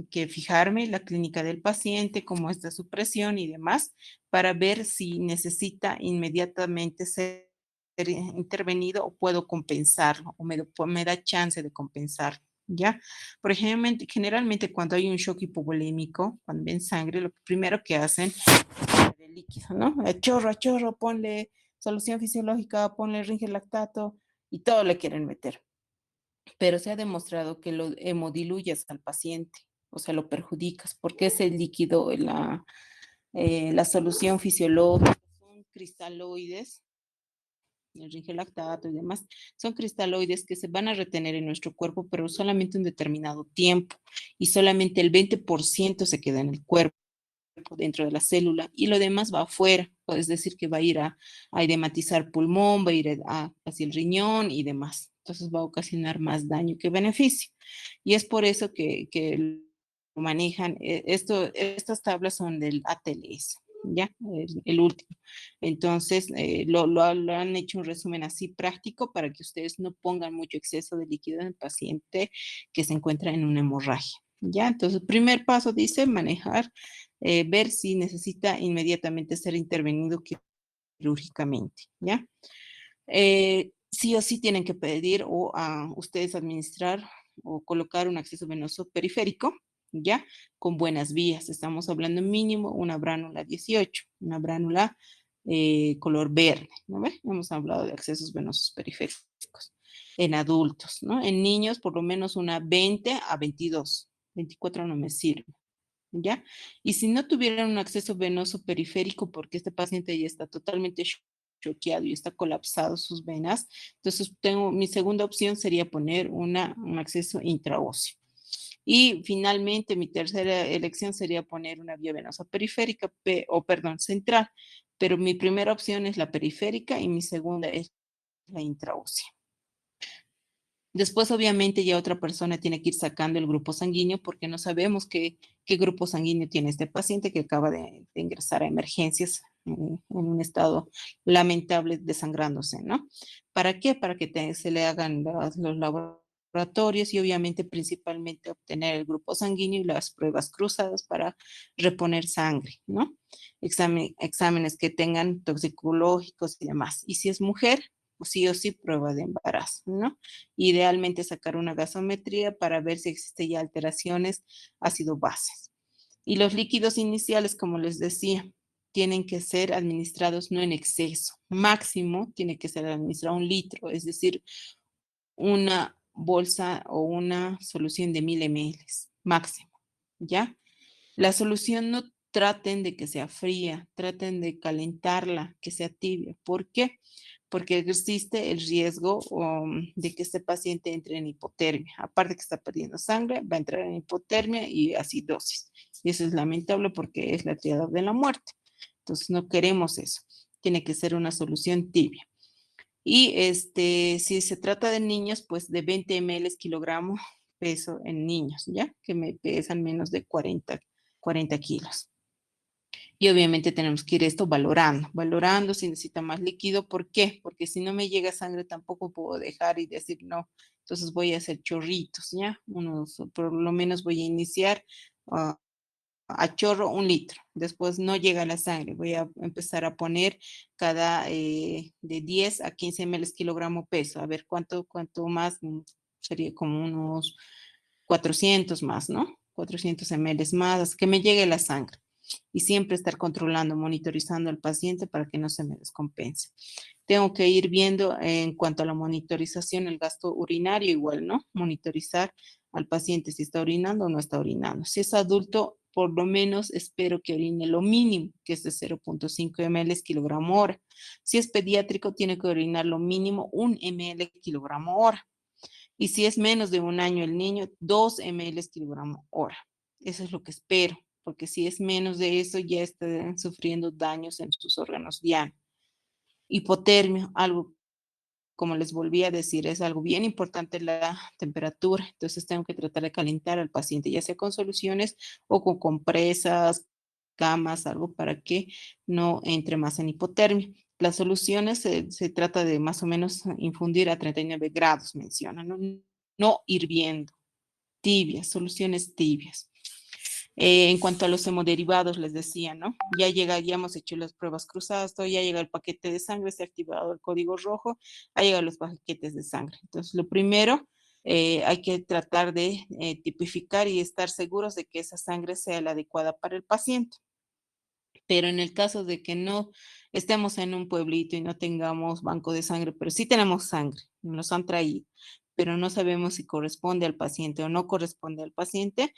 que fijarme la clínica del paciente, cómo está su presión y demás, para ver si necesita inmediatamente ser intervenido o puedo compensarlo o me da chance de compensarlo. ¿Ya? Por ejemplo, generalmente cuando hay un shock hipovolémico, cuando ven sangre, lo primero que hacen es el líquido, ¿no? A chorro, ponle solución fisiológica, ponle ringelactato y todo le quieren meter. Pero se ha demostrado que lo hemodiluyes al paciente, o sea, lo perjudicas, porque ese líquido, la solución fisiológica, son cristaloides, el ringelactato y demás, son cristaloides que se van a retener en nuestro cuerpo, pero solamente un determinado tiempo, y solamente el 20% se queda en el cuerpo dentro de la célula y lo demás va afuera, es decir, que va a ir a edematizar pulmón, va a ir hacia el riñón y demás. Entonces va a ocasionar más daño que beneficio. Y es por eso que lo manejan, estas tablas son del ATLS, ¿ya? El último. Entonces, lo han hecho un resumen así práctico para que ustedes no pongan mucho exceso de líquido en el paciente que se encuentra en una hemorragia. ¿Ya? Entonces, el primer paso dice manejar, ver si necesita inmediatamente ser intervenido quirúrgicamente, ¿ya? Sí o sí tienen que pedir o a ustedes administrar o colocar un acceso venoso periférico, ¿ya? Con buenas vías. Estamos hablando mínimo una bránula 18, una bránula color verde, ¿no ve? Hemos hablado de accesos venosos periféricos. En adultos, ¿no? En niños, por lo menos una 20 a 22. 24 no me sirve. ¿Ya? Y si no tuvieran un acceso venoso periférico, porque este paciente ya está totalmente choqueado y está colapsado sus venas, entonces mi segunda opción sería poner un acceso intraóseo. Y finalmente mi tercera elección sería poner una vía venosa periférica, o perdón, central, pero mi primera opción es la periférica y mi segunda es la intraósea. Después, obviamente, ya otra persona tiene que ir sacando el grupo sanguíneo porque no sabemos qué grupo sanguíneo tiene este paciente que acaba de ingresar a emergencias en un estado lamentable desangrándose, ¿no? ¿Para qué? Para que se le hagan los laboratorios y obviamente principalmente obtener el grupo sanguíneo y las pruebas cruzadas para reponer sangre, ¿no? Exámenes que tengan toxicológicos y demás. Y si es mujer, sí o sí prueba de embarazo, ¿no? Idealmente sacar una gasometría para ver si existe ya alteraciones ácido-bases. Y los líquidos iniciales, como les decía, tienen que ser administrados no en exceso. Máximo tiene que ser administrado 1 litro, es decir, una bolsa o una solución de 1000 ml, máximo, ¿ya? La solución no traten de que sea fría, traten de calentarla, que sea tibia. ¿Por qué? Porque existe el riesgo de que este paciente entre en hipotermia. Aparte que está perdiendo sangre, va a entrar en hipotermia y acidosis. Y eso es lamentable porque es la triada de la muerte. Entonces no queremos eso. Tiene que ser una solución tibia. Y si se trata de niños, pues de 20 ml kilogramo peso en niños, ¿ya? Que me pesan menos de 40 kilos. Y obviamente tenemos que ir esto valorando si necesita más líquido. ¿Por qué? Porque si no me llega sangre tampoco puedo dejar y decir no. Entonces voy a hacer chorritos, ¿ya? Por lo menos voy a iniciar a chorro 1 litro. Después no llega la sangre. Voy a empezar a poner cada de 10 a 15 ml kilogramo peso. A ver cuánto más sería como unos 400 más, ¿no? 400 ml más, hasta que me llegue la sangre y siempre estar controlando, monitorizando al paciente para que no se me descompense. Tengo que ir viendo en cuanto a la monitorización, el gasto urinario igual, ¿no? Monitorizar al paciente si está orinando o no está orinando. Si es adulto, por lo menos espero que orine lo mínimo, que es de 0.5 ml kilogramo hora. Si es pediátrico, tiene que orinar lo mínimo 1 ml kilogramo hora. Y si es menos de 1 año el niño, 2 ml kilogramo hora. Eso es lo que espero, porque si es menos de eso, ya están sufriendo daños en sus órganos diana. Hipotermia, algo, como les volví a decir, es algo bien importante la temperatura. Entonces tengo que tratar de calentar al paciente, ya sea con soluciones o con compresas, camas, algo para que no entre más en hipotermia. Las soluciones se trata de más o menos infundir a 39 grados, mencionan, no hirviendo, tibias, soluciones tibias. En cuanto a los hemoderivados, les decía, ¿no? Ya hemos hecho las pruebas cruzadas, todo, ya llega el paquete de sangre, se ha activado el código rojo, ha llegado los paquetes de sangre. Entonces, lo primero, hay que tratar de tipificar y estar seguros de que esa sangre sea la adecuada para el paciente. Pero en el caso de que no estemos en un pueblito y no tengamos banco de sangre, pero sí tenemos sangre, nos han traído, pero no sabemos si corresponde al paciente o no corresponde al paciente,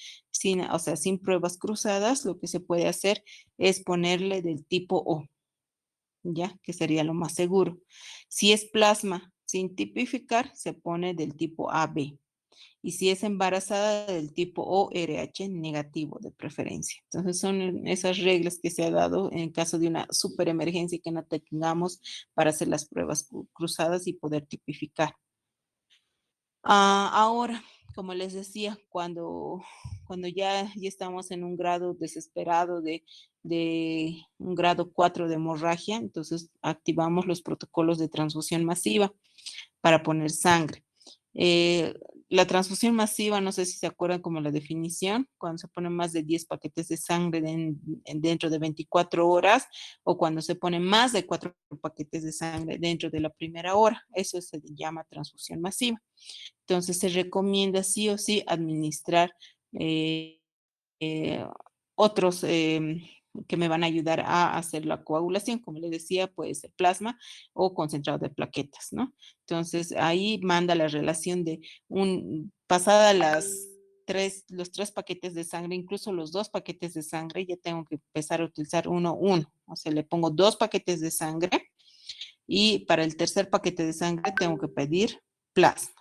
o sea, sin pruebas cruzadas, lo que se puede hacer es ponerle del tipo O, ¿ya? Que sería lo más seguro. Si es plasma sin tipificar, se pone del tipo AB. Y si es embarazada del tipo ORH negativo de preferencia. Entonces son esas reglas que se ha dado en caso de una superemergencia que no tengamos para hacer las pruebas cruzadas y poder tipificar. Ahora, como les decía, cuando ya estamos en un grado desesperado de un grado 4 de hemorragia, entonces activamos los protocolos de transfusión masiva para poner sangre. Eh, la transfusión masiva, no sé si se acuerdan como la definición, cuando se ponen más de 10 paquetes de sangre dentro de 24 horas o cuando se ponen más de 4 paquetes de sangre dentro de la primera hora. Eso se llama transfusión masiva. Entonces se recomienda sí o sí administrar eh, eh, otros que me van a ayudar a hacer la coagulación, como les decía, puede ser plasma o concentrado de plaquetas, ¿no? Entonces ahí manda la relación de pasada los 3 paquetes de sangre, incluso los 2 paquetes de sangre, ya tengo que empezar a utilizar uno. O sea, le pongo 2 paquetes de sangre y para el tercer paquete de sangre tengo que pedir plasma.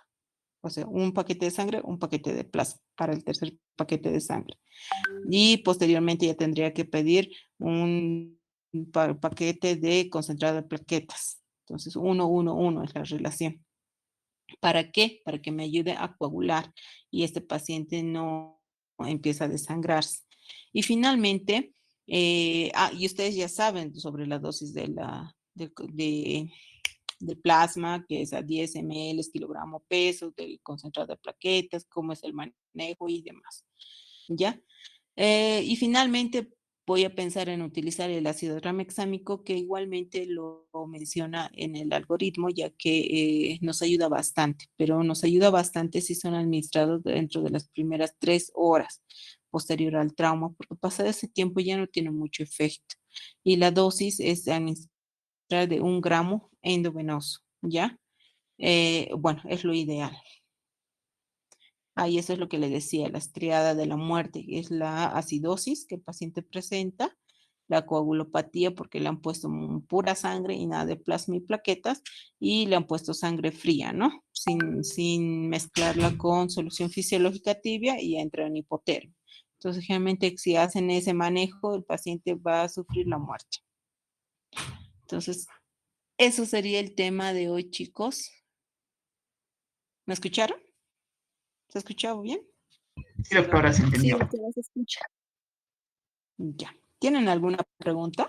O sea, un paquete de sangre, un paquete de plasma para el tercer paquete de sangre. Y posteriormente ya tendría que pedir un paquete de concentrado de plaquetas. Entonces, 1, 1, 1 es la relación. ¿Para qué? Para que me ayude a coagular y este paciente no empieza a desangrarse. Y finalmente, y ustedes ya saben sobre la dosis de plasma, que es a 10 ml, kilogramo peso, del concentrado de plaquetas, cómo es el manejo y demás. ¿Ya? Y finalmente voy a pensar en utilizar el ácido ramexámico, que igualmente lo menciona en el algoritmo, ya que nos ayuda bastante, pero nos ayuda bastante si son administrados dentro de las primeras 3 horas posterior al trauma, porque pasado ese tiempo ya no tiene mucho efecto. Y la dosis es administrar de 1 gramo endovenoso, ¿ya? Bueno, es lo ideal. Ahí eso es lo que le decía, la estriada de la muerte, es la acidosis que el paciente presenta, la coagulopatía porque le han puesto pura sangre y nada de plasma y plaquetas, y le han puesto sangre fría, ¿no? Sin mezclarla con solución fisiológica tibia y entra en hipotermia. Entonces, generalmente si hacen ese manejo, el paciente va a sufrir la muerte. Entonces, eso sería el tema de hoy, chicos. ¿Me escucharon? ¿Se ha escuchado bien? Sí, doctora, se Sí, entendió. doctora, se escucha. Ya. ¿Tienen alguna pregunta?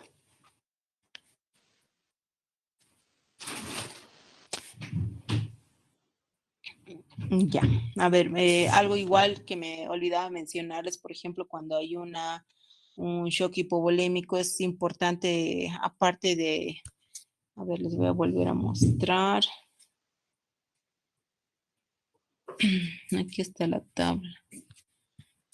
Ya. A ver, algo igual que me olvidaba mencionarles, por ejemplo, cuando hay un shock hipovolémico, es importante, aparte de, a ver, les voy a volver a mostrar. Aquí está la tabla.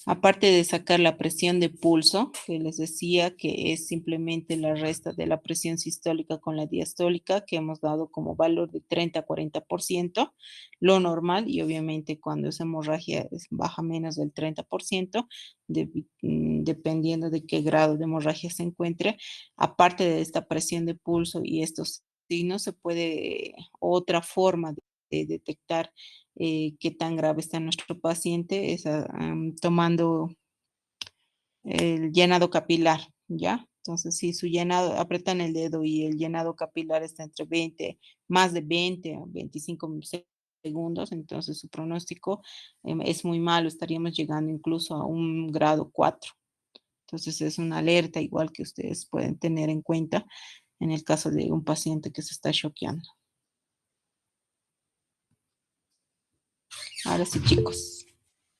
Aparte de sacar la presión de pulso, que les decía que es simplemente la resta de la presión sistólica con la diastólica, que hemos dado como valor de 30 a 40%, lo normal, y obviamente cuando esa hemorragia baja menos del 30%, dependiendo de qué grado de hemorragia se encuentre, aparte de esta presión de pulso y estos signos, se puede otra forma de detectar qué tan grave está nuestro paciente, es tomando el llenado capilar, ¿ya? Entonces, si su llenado, apretan el dedo y el llenado capilar está entre 20, más de 20 a 25 segundos, entonces su pronóstico es muy malo, estaríamos llegando incluso a un grado 4. Entonces, es una alerta igual que ustedes pueden tener en cuenta en el caso de un paciente que se está choqueando. Ahora sí, chicos.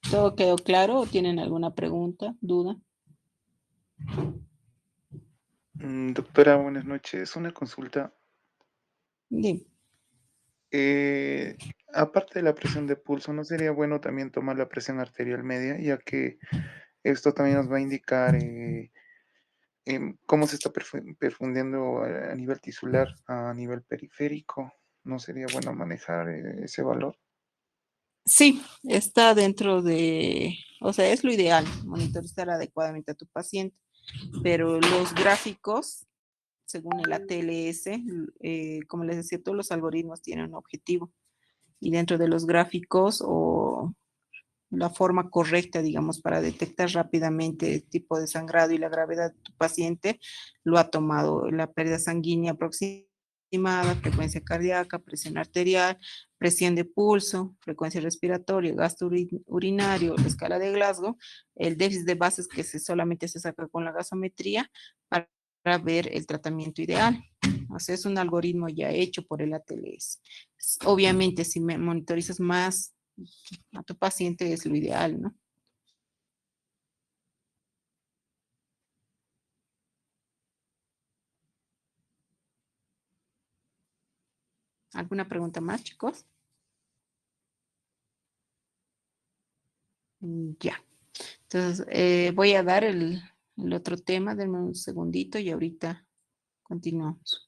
¿Todo quedó claro o tienen alguna pregunta, duda? Doctora, buenas noches. Una consulta. Dime. Eh, Aparte de la presión de pulso, ¿no sería bueno también tomar la presión arterial media, ya que esto también nos va a indicar cómo se está perfundiendo a nivel tisular, a nivel periférico? ¿No sería bueno manejar ese valor? Sí, está dentro de, o sea, es lo ideal, monitorizar adecuadamente a tu paciente, pero los gráficos, según el ATLS, como les decía, todos los algoritmos tienen un objetivo y dentro de los gráficos o la forma correcta, digamos, para detectar rápidamente el tipo de sangrado y la gravedad de tu paciente, lo ha tomado la pérdida sanguínea aproximada, frecuencia cardíaca, presión arterial, presión de pulso, frecuencia respiratoria, gasto urinario, la escala de Glasgow, el déficit de bases que solamente se saca con la gasometría para ver el tratamiento ideal. O sea, es un algoritmo ya hecho por el ATLS. Obviamente, si me monitorizas más a tu paciente es lo ideal, ¿no? ¿Alguna pregunta más, chicos? Ya. Entonces, voy a dar el otro tema, denme un segundito y ahorita continuamos.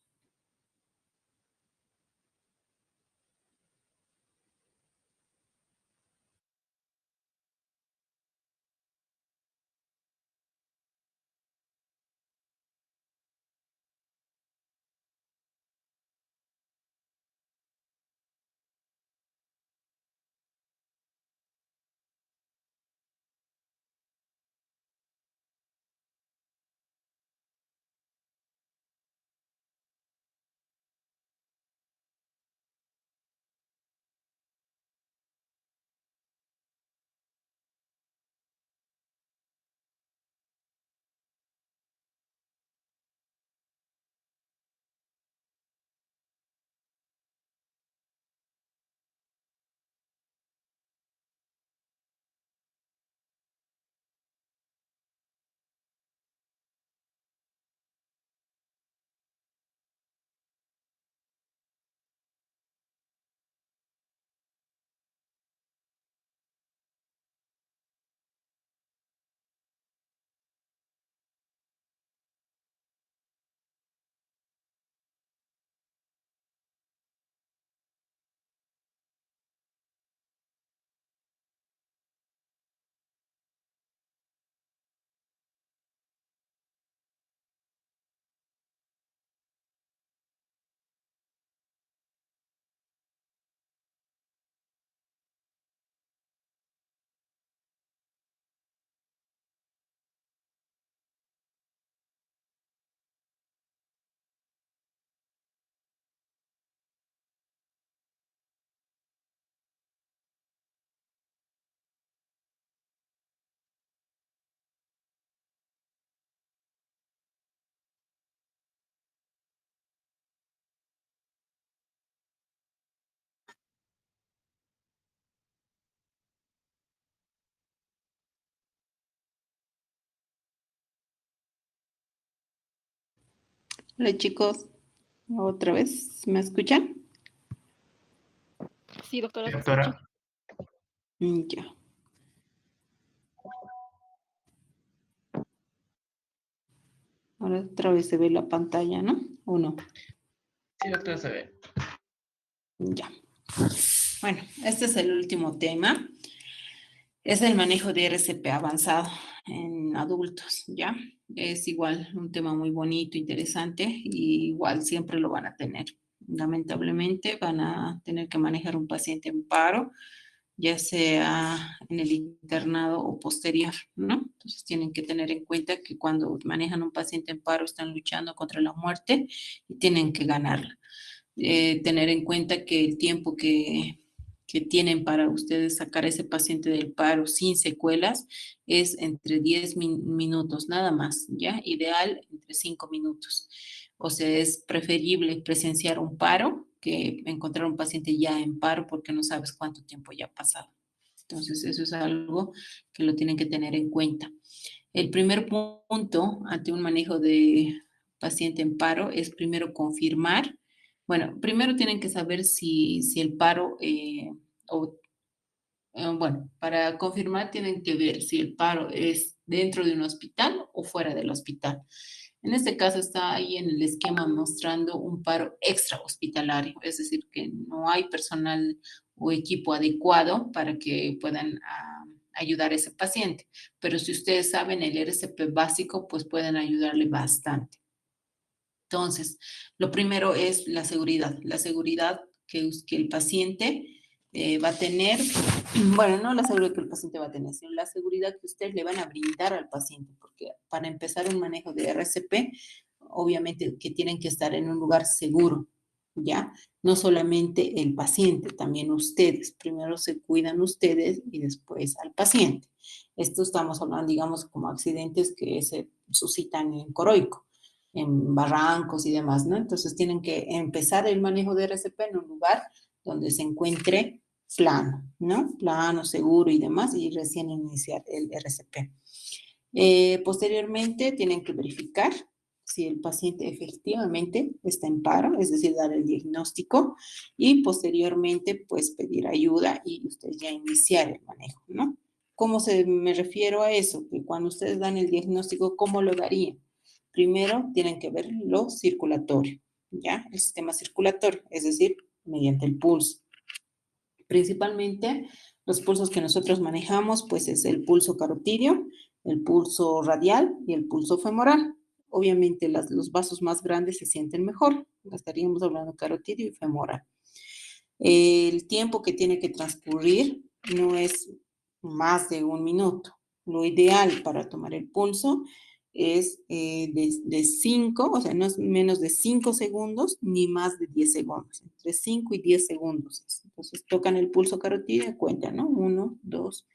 Hola, chicos. ¿Otra vez? ¿Me escuchan? Sí, doctora, Sí, se escucha. doctora. Ya. Ahora otra vez se ve la pantalla, ¿no? ¿O no? Sí, doctora, se ve. Ya. Bueno, este es el último tema. Es el manejo de RCP avanzado en adultos, ¿ya? Es igual un tema muy bonito, interesante, y igual siempre lo van a tener. Lamentablemente van a tener que manejar un paciente en paro, ya sea en el internado o posterior, ¿no? Entonces tienen que tener en cuenta que cuando manejan un paciente en paro están luchando contra la muerte y tienen que ganarla. Tener en cuenta que el tiempo que tienen para ustedes sacar a ese paciente del paro sin secuelas es entre 10 minutos, nada más, ¿ya? Ideal entre 5 minutos. O sea, es preferible presenciar un paro que encontrar un paciente ya en paro porque no sabes cuánto tiempo ya ha pasado. Entonces, eso es algo que lo tienen que tener en cuenta. El primer punto ante un manejo de paciente en paro es primero confirmar. Bueno, primero tienen que saber si el paro, o bueno, para confirmar tienen que ver si el paro es dentro de un hospital o fuera del hospital. En este caso está ahí en el esquema mostrando un paro extra hospitalario, es decir, que no hay personal o equipo adecuado para que puedan ayudar a ese paciente. Pero si ustedes saben el RCP básico, pues pueden ayudarle bastante. Entonces, lo primero es la seguridad que el paciente va a tener, bueno, no la seguridad que el paciente va a tener, sino la seguridad que ustedes le van a brindar al paciente, porque para empezar un manejo de RCP, obviamente que tienen que estar en un lugar seguro, ¿ya? No solamente el paciente, también ustedes. Primero se cuidan ustedes y después al paciente. Esto estamos hablando, digamos, como accidentes que se suscitan en Coroico, en barrancos y demás, ¿no? Entonces tienen que empezar el manejo de RCP en un lugar donde se encuentre plano, ¿no? Plano, seguro y demás, y recién iniciar el RCP. Posteriormente tienen que verificar si el paciente efectivamente está en paro, es decir, dar el diagnóstico y posteriormente pues pedir ayuda y ustedes ya iniciar el manejo, ¿no? Me refiero a eso? Que cuando ustedes dan el diagnóstico, ¿cómo lo darían? Primero tienen que ver lo circulatorio, ¿ya? El sistema circulatorio, es decir, mediante el pulso. Principalmente los pulsos que nosotros manejamos, pues es el pulso carotidio, el pulso radial y el pulso femoral. Obviamente los vasos más grandes se sienten mejor, estaríamos hablando de carotidio y femoral. El tiempo que tiene que transcurrir no es más de 1 minuto. Lo ideal para tomar el pulso es de 5, o sea, no es menos de 5 segundos ni más de 10 segundos, entre 5 y 10 segundos. Entonces tocan el pulso carotídeo y cuentan, ¿no? 1, 2,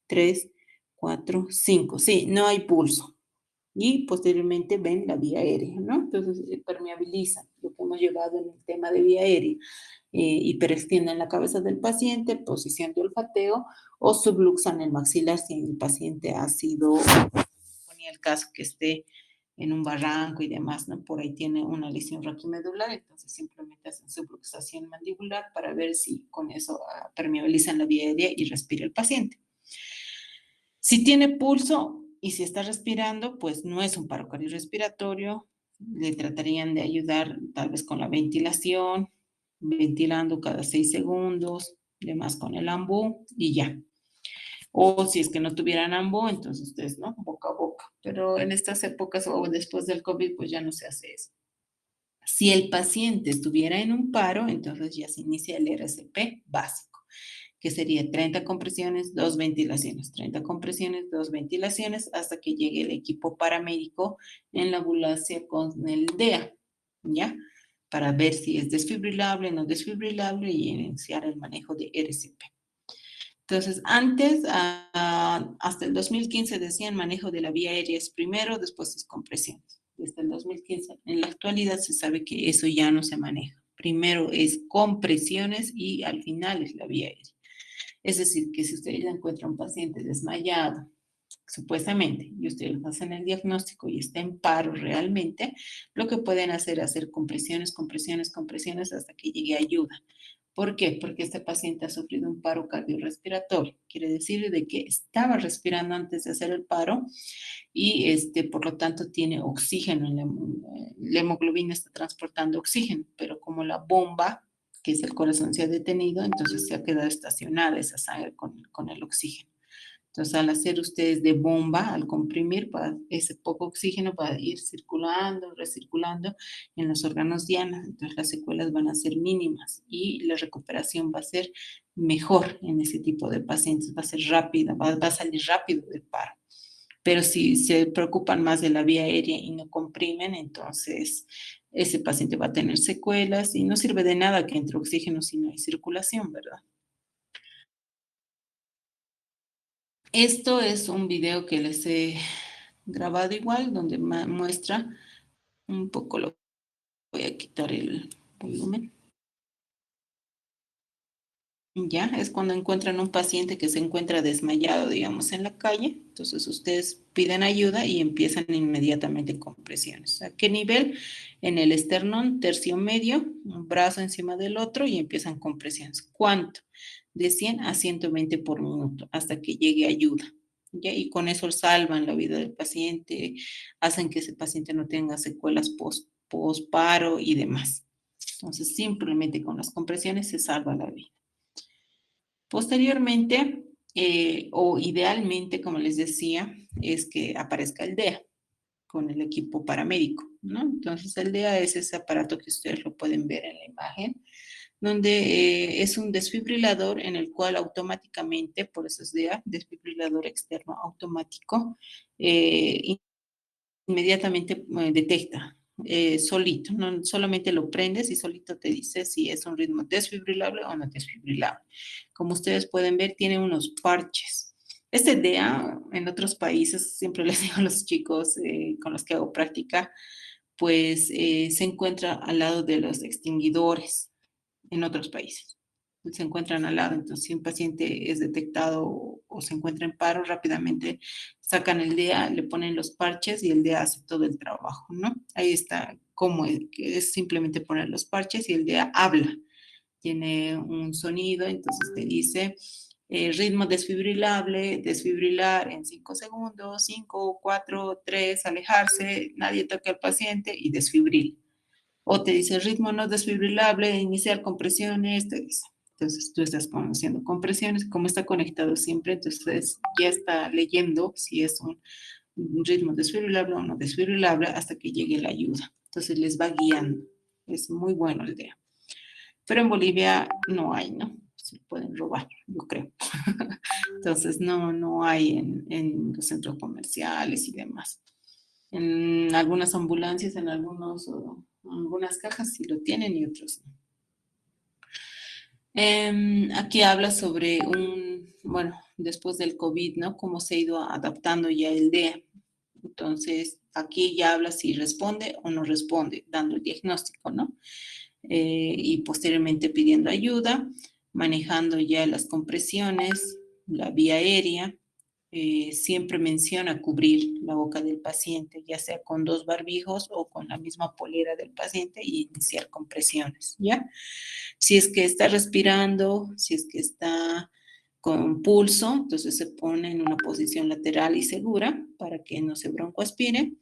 3, 4, 5. Sí, no hay pulso. Y posteriormente ven la vía aérea, ¿no? Entonces permeabilizan lo que hemos llevado en el tema de vía aérea. Hiperextienden la cabeza del paciente, posición de olfateo o subluxan el maxilar si el paciente ha sido, ponía el caso que esté en un barranco y demás, ¿no? Por ahí tiene una lesión raquimedular, entonces simplemente hacen subluxación mandibular para ver si con eso permeabilizan la vía aérea y respira el paciente. Si tiene pulso y si está respirando, pues no es un paro cardiorrespiratorio, le tratarían de ayudar tal vez con la ventilación, ventilando cada 6 segundos, demás con el ambú y ya. O si es que no tuvieran ambú, entonces ustedes, ¿no? Boca a boca. Pero en estas épocas o después del COVID, pues ya no se hace eso. Si el paciente estuviera en un paro, entonces ya se inicia el RCP básico, que sería 30 compresiones, 2 ventilaciones, 30 compresiones, 2 ventilaciones, hasta que llegue el equipo paramédico en la ambulancia con el DEA, ¿ya? Para ver si es desfibrilable, no desfibrilable y iniciar el manejo de RCP. Entonces, antes, hasta el 2015 decían manejo de la vía aérea es primero, después es compresión. Desde el 2015. En la actualidad se sabe que eso ya no se maneja. Primero es compresiones y al final es la vía aérea. Es decir, que si ustedes ya encuentran un paciente desmayado, supuestamente, y ustedes hacen el diagnóstico y está en paro realmente, lo que pueden hacer es hacer compresiones, compresiones, compresiones hasta que llegue ayuda. ¿Por qué? Porque este paciente ha sufrido un paro cardiorrespiratorio. Quiere decir de que estaba respirando antes de hacer el paro y por lo tanto tiene oxígeno. La hemoglobina está transportando oxígeno, pero como la bomba, que es el corazón, se ha detenido, entonces se ha quedado estacionada esa sangre con el oxígeno. Entonces, al hacer ustedes de bomba, al comprimir, ese poco oxígeno va a ir circulando, recirculando en los órganos dianas. Entonces, las secuelas van a ser mínimas y la recuperación va a ser mejor en ese tipo de pacientes. Va a ser rápida, va a salir rápido del paro. Pero si se preocupan más de la vía aérea y no comprimen, entonces ese paciente va a tener secuelas y no sirve de nada que entre oxígeno si no hay circulación, ¿verdad? Esto es un video que les he grabado igual, donde muestra un poco lo. Voy a quitar el volumen. Ya, es cuando encuentran un paciente que se encuentra desmayado, digamos, en la calle. Entonces ustedes piden ayuda y empiezan inmediatamente con presiones. ¿A qué nivel? En el esternón, tercio medio, un brazo encima del otro y empiezan con presiones. ¿Cuánto? De 100 a 120 por minuto hasta que llegue ayuda. ¿Ya? Y con eso salvan la vida del paciente, hacen que ese paciente no tenga secuelas post-paro y demás. Entonces, simplemente con las compresiones se salva la vida. Posteriormente, o idealmente, como les decía, es que aparezca el DEA con el equipo paramédico, ¿no? Entonces, el DEA es ese aparato que ustedes lo pueden ver en la imagen, donde es un desfibrilador en el cual automáticamente, por eso es DEA, desfibrilador externo automático, eh, inmediatamente detecta solito, no solamente lo prendes y solito te dice si es un ritmo desfibrilable o no desfibrilable. Como ustedes pueden ver, tiene unos parches. Este DEA en otros países, siempre les digo a los chicos con los que hago práctica, pues se encuentra al lado de los extinguidores en otros países. Se encuentran al lado, entonces si un paciente es detectado o se encuentra en paro, rápidamente sacan el DEA, le ponen los parches y el DEA hace todo el trabajo, ¿no? Ahí está cómo es, que es simplemente poner los parches y el DEA habla. Tiene un sonido, entonces te dice ritmo desfibrilable, desfibrilar en 5 segundos, 5, 4, 3, alejarse, nadie toque al paciente y desfibril. O te dice ritmo no desfibrilable, iniciar compresiones, te dice. Entonces tú estás haciendo compresiones, como está conectado siempre, entonces ya está leyendo si es un ritmo desfibrilable o no desfibrilable hasta que llegue la ayuda. Entonces les va guiando. Es muy bueno el idea. Pero en Bolivia no hay, ¿no? Se pueden robar, yo creo. Entonces no hay en los centros comerciales y demás. En algunas ambulancias, en algunas cajas sí lo tienen y otros no. Aquí habla sobre bueno, después del COVID, ¿no? Cómo se ha ido adaptando ya el DEA. Entonces, aquí ya habla si responde o no responde, dando el diagnóstico, ¿no? Y posteriormente pidiendo ayuda, manejando ya las compresiones, la vía aérea, siempre menciona cubrir la boca del paciente, ya sea con 2 barbijos o con la misma polera del paciente y iniciar compresiones, ¿ya? Si es que está respirando, si es que está con pulso, entonces se pone en una posición lateral y segura para que no se broncoaspire.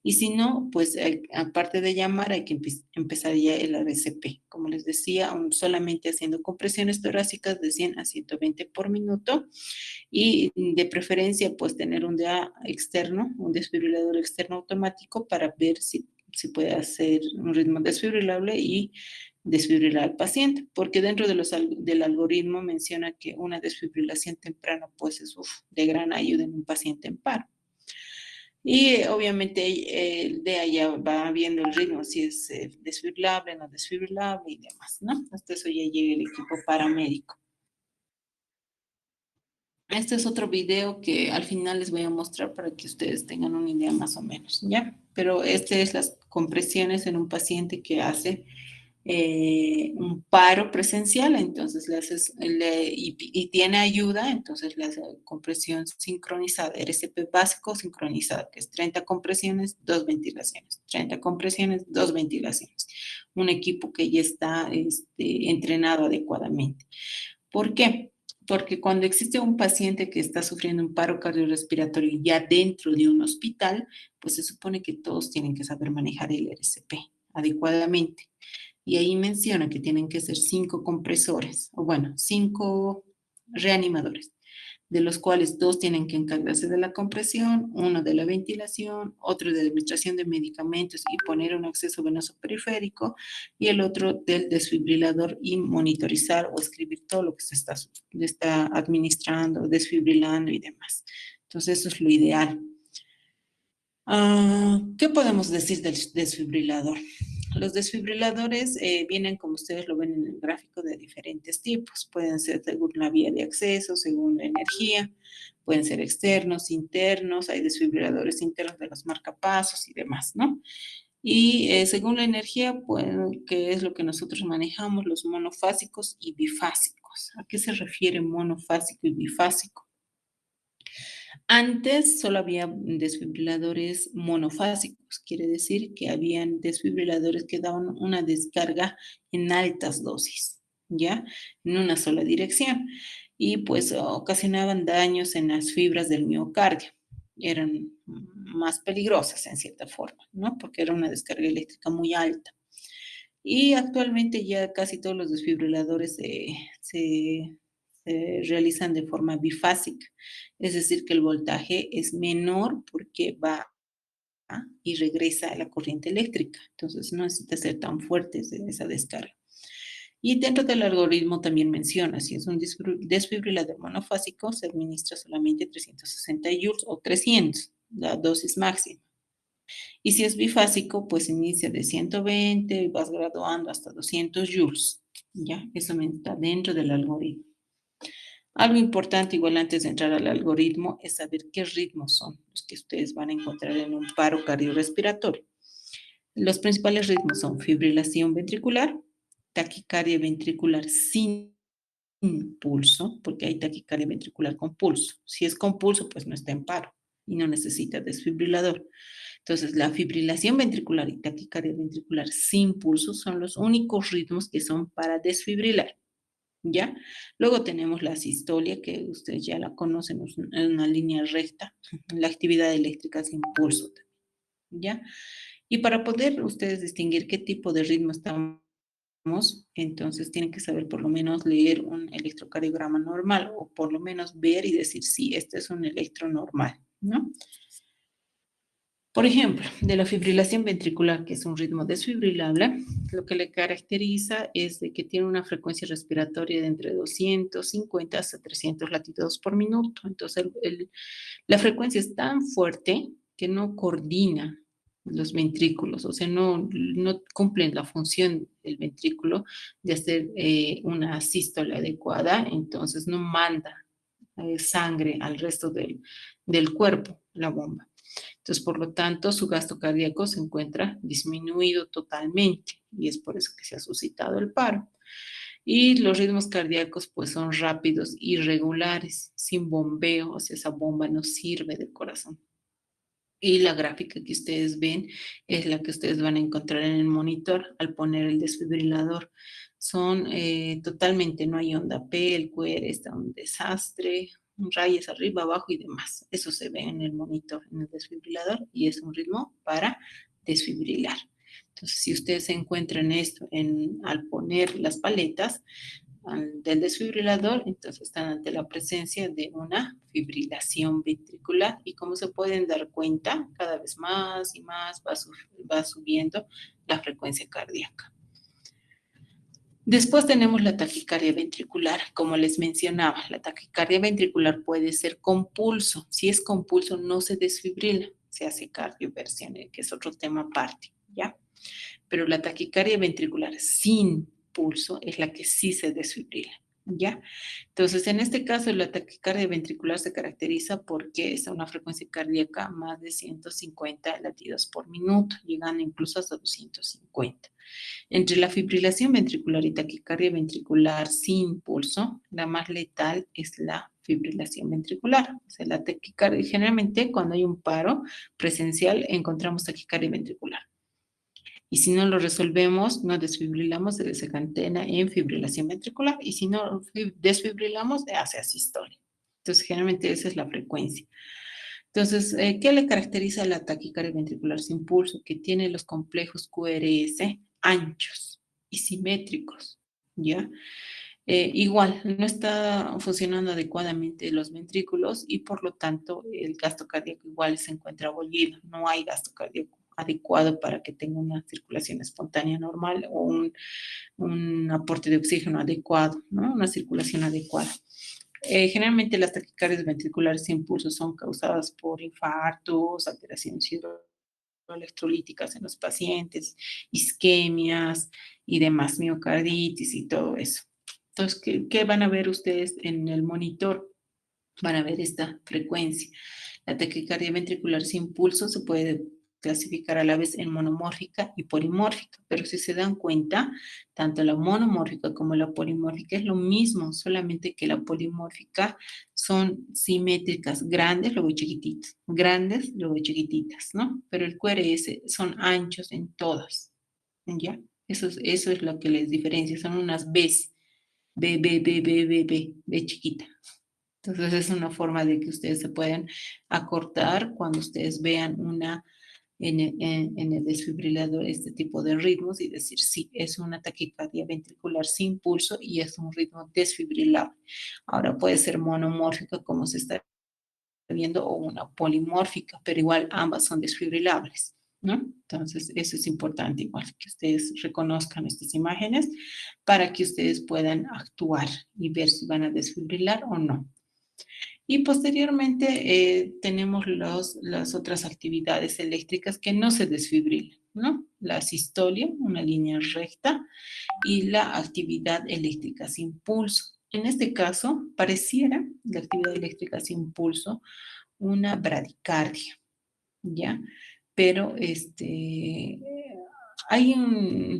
Y si no, pues aparte de llamar, hay que empezar ya el RCP. Como les decía, solamente haciendo compresiones torácicas de 100 a 120 por minuto y de preferencia, pues tener un DA externo, un desfibrilador externo automático para ver si puede hacer un ritmo desfibrilable y desfibrilar al paciente, porque dentro del algoritmo menciona que una desfibrilación temprana pues es de gran ayuda en un paciente en paro. Y obviamente el DEA ya va viendo el ritmo, si es desfibrilable, no desfibrilable y demás, ¿no? Hasta eso ya llega el equipo paramédico. Este es otro video que al final les voy a mostrar para que ustedes tengan una idea más o menos, ¿ya? Pero este es las compresiones en un paciente que hace un paro presencial, entonces y tiene ayuda, entonces le hace compresión sincronizada, RCP básico sincronizado, que es 30 compresiones, 2 ventilaciones, 30 compresiones, 2 ventilaciones. Un equipo que ya está entrenado adecuadamente. ¿Por qué? Porque cuando existe un paciente que está sufriendo un paro cardiorrespiratorio ya dentro de un hospital, pues se supone que todos tienen que saber manejar el RCP adecuadamente. Y ahí menciona que tienen que ser 5 compresores, o bueno, 5 reanimadores, de los cuales 2 tienen que encargarse de la compresión, uno de la ventilación, otro de administración de medicamentos y poner un acceso venoso periférico, y el otro del desfibrilador y monitorizar o escribir todo lo que se está administrando, desfibrilando y demás. Entonces, eso es lo ideal. ¿Qué podemos decir del desfibrilador? Los desfibriladores vienen, como ustedes lo ven en el gráfico, de diferentes tipos. Pueden ser según la vía de acceso, según la energía, pueden ser externos, internos, hay desfibriladores internos de los marcapasos y demás, ¿no? Y según la energía, pues, que es lo que nosotros manejamos, los monofásicos y bifásicos. bifásicos. ¿A qué se refiere monofásico y bifásico? Antes solo había desfibriladores monofásicos, quiere decir que habían desfibriladores que daban una descarga en altas dosis, ¿ya? En una sola dirección. Y pues ocasionaban daños en las fibras del miocardio. Eran más peligrosas en cierta forma, ¿no? Porque era una descarga eléctrica muy alta. Y actualmente ya casi todos los desfibriladores se realizan de forma bifásica, es decir, que el voltaje es menor porque va y regresa la corriente eléctrica, entonces no necesita ser tan fuerte esa descarga. Y dentro del algoritmo también menciona, si es un desfibrilador monofásico, se administra solamente 360 joules o 300, la dosis máxima. Y si es bifásico, pues inicia de 120 y vas graduando hasta 200 joules. ¿Ya? Eso está dentro del algoritmo. Algo importante, igual antes de entrar al algoritmo, es saber qué ritmos son los que ustedes van a encontrar en un paro cardiorrespiratorio. Los principales ritmos son fibrilación ventricular, taquicardia ventricular sin pulso, porque hay taquicardia ventricular con pulso. Si es con pulso, pues no está en paro y no necesita desfibrilador. Entonces, la fibrilación ventricular y taquicardia ventricular sin pulso son los únicos ritmos que son para desfibrilar, ¿ya? Luego tenemos la sistolia, que ustedes ya la conocen, es una línea recta, la actividad eléctrica sin pulso, ¿ya? Y para poder ustedes distinguir qué tipo de ritmo estamos, entonces tienen que saber por lo menos leer un electrocardiograma normal o por lo menos ver y decir, sí, este es un electro normal, ¿no? Por ejemplo, de la fibrilación ventricular, que es un ritmo desfibrilable, lo que le caracteriza es de que tiene una frecuencia respiratoria de entre 250 hasta 300 latidos por minuto. Entonces, la frecuencia es tan fuerte que no coordina los ventrículos, o sea, no cumplen la función del ventrículo de hacer una sístole adecuada, entonces no manda sangre al resto del cuerpo, la bomba. Entonces, por lo tanto, su gasto cardíaco se encuentra disminuido totalmente y es por eso que se ha suscitado el paro. Y los ritmos cardíacos pues son rápidos, irregulares, sin bombeo, o sea, esa bomba no sirve del corazón. Y la gráfica que ustedes ven es la que ustedes van a encontrar en el monitor al poner el desfibrilador. Son totalmente, no hay onda P, el QR está un desastre, rayas arriba, abajo y demás. Eso se ve en el monitor, en el desfibrilador, y es un ritmo para desfibrilar. Entonces, si ustedes encuentran esto al poner las paletas del desfibrilador, entonces están ante la presencia de una fibrilación ventricular. Y como se pueden dar cuenta, cada vez más y más va subiendo la frecuencia cardíaca. Después tenemos la taquicardia ventricular. Como les mencionaba, la taquicardia ventricular puede ser con pulso. Si es con pulso, no se desfibrila, se hace cardioversión, que es otro tema aparte, ¿ya? Pero la taquicardia ventricular sin pulso es la que sí se desfibrila, ¿ya? Entonces, en este caso, la taquicardia ventricular se caracteriza porque es una frecuencia cardíaca más de 150 latidos por minuto, llegando incluso hasta 250. Entre la fibrilación ventricular y taquicardia ventricular sin pulso, la más letal es la fibrilación ventricular. O sea, la taquicardia, generalmente cuando hay un paro presencial encontramos taquicardia ventricular. Y si no lo resolvemos, no desfibrilamos, se desencadena en fibrilación ventricular. Y si no desfibrilamos, hace asistolia. Entonces, generalmente esa es la frecuencia. Entonces, ¿qué le caracteriza a la taquicardia ventricular sin pulso? Que tiene los complejos QRS anchos y simétricos, ¿ya? Igual, no está funcionando adecuadamente los ventrículos y por lo tanto el gasto cardíaco igual se encuentra abolido. No hay gasto cardíaco adecuado para que tenga una circulación espontánea normal o un aporte de oxígeno adecuado, ¿no? Una circulación adecuada. Generalmente las taquicardias ventriculares sin pulso son causadas por infartos, alteraciones hidroelectrolíticas en los pacientes, isquemias y demás, miocarditis y todo eso. Entonces, ¿qué van a ver ustedes en el monitor? Van a ver esta frecuencia. La taquicardia ventricular sin pulso se puede clasificar a la vez en monomórfica y polimórfica, pero si se dan cuenta, tanto la monomórfica como la polimórfica es lo mismo, solamente que la polimórfica son simétricas, grandes, luego chiquititas, grandes, luego chiquititas, ¿no? Pero el QRS son anchos en todas, ¿ya? Eso es lo que les diferencia, son unas Bs, B chiquita. Entonces es una forma de que ustedes se pueden acortar cuando ustedes vean en el desfibrilador este tipo de ritmos y decir, sí, es una taquicardia ventricular sin pulso y es un ritmo desfibrilable. Ahora puede ser monomórfica como se está viendo o una polimórfica, pero igual ambas son desfibrilables, ¿no? Entonces eso es importante, igual que ustedes reconozcan estas imágenes para que ustedes puedan actuar y ver si van a desfibrilar o no. Y posteriormente tenemos las otras actividades eléctricas que no se desfibrilan, ¿no? La sistolia, una línea recta, y la actividad eléctrica sin pulso. En este caso, pareciera la actividad eléctrica sin pulso una bradicardia, ¿ya? Pero hay un,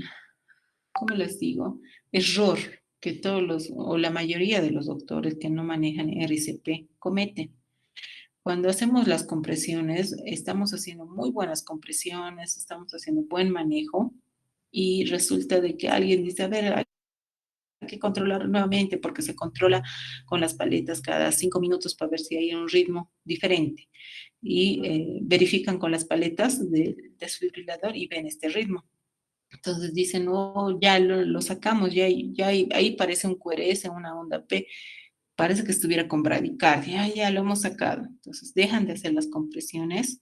¿cómo les digo? Error que todos o la mayoría de los doctores que no manejan RCP cometen. Cuando hacemos las compresiones, estamos haciendo muy buenas compresiones, estamos haciendo buen manejo y resulta de que alguien dice, a ver, hay que controlar nuevamente porque se controla con las paletas cada 5 minutos para ver si hay un ritmo diferente. Y verifican con las paletas del desfibrilador y ven este ritmo. Entonces dicen, oh, ya lo sacamos, ahí parece un QRS, una onda P, parece que estuviera con bradicardia, ya lo hemos sacado. Entonces dejan de hacer las compresiones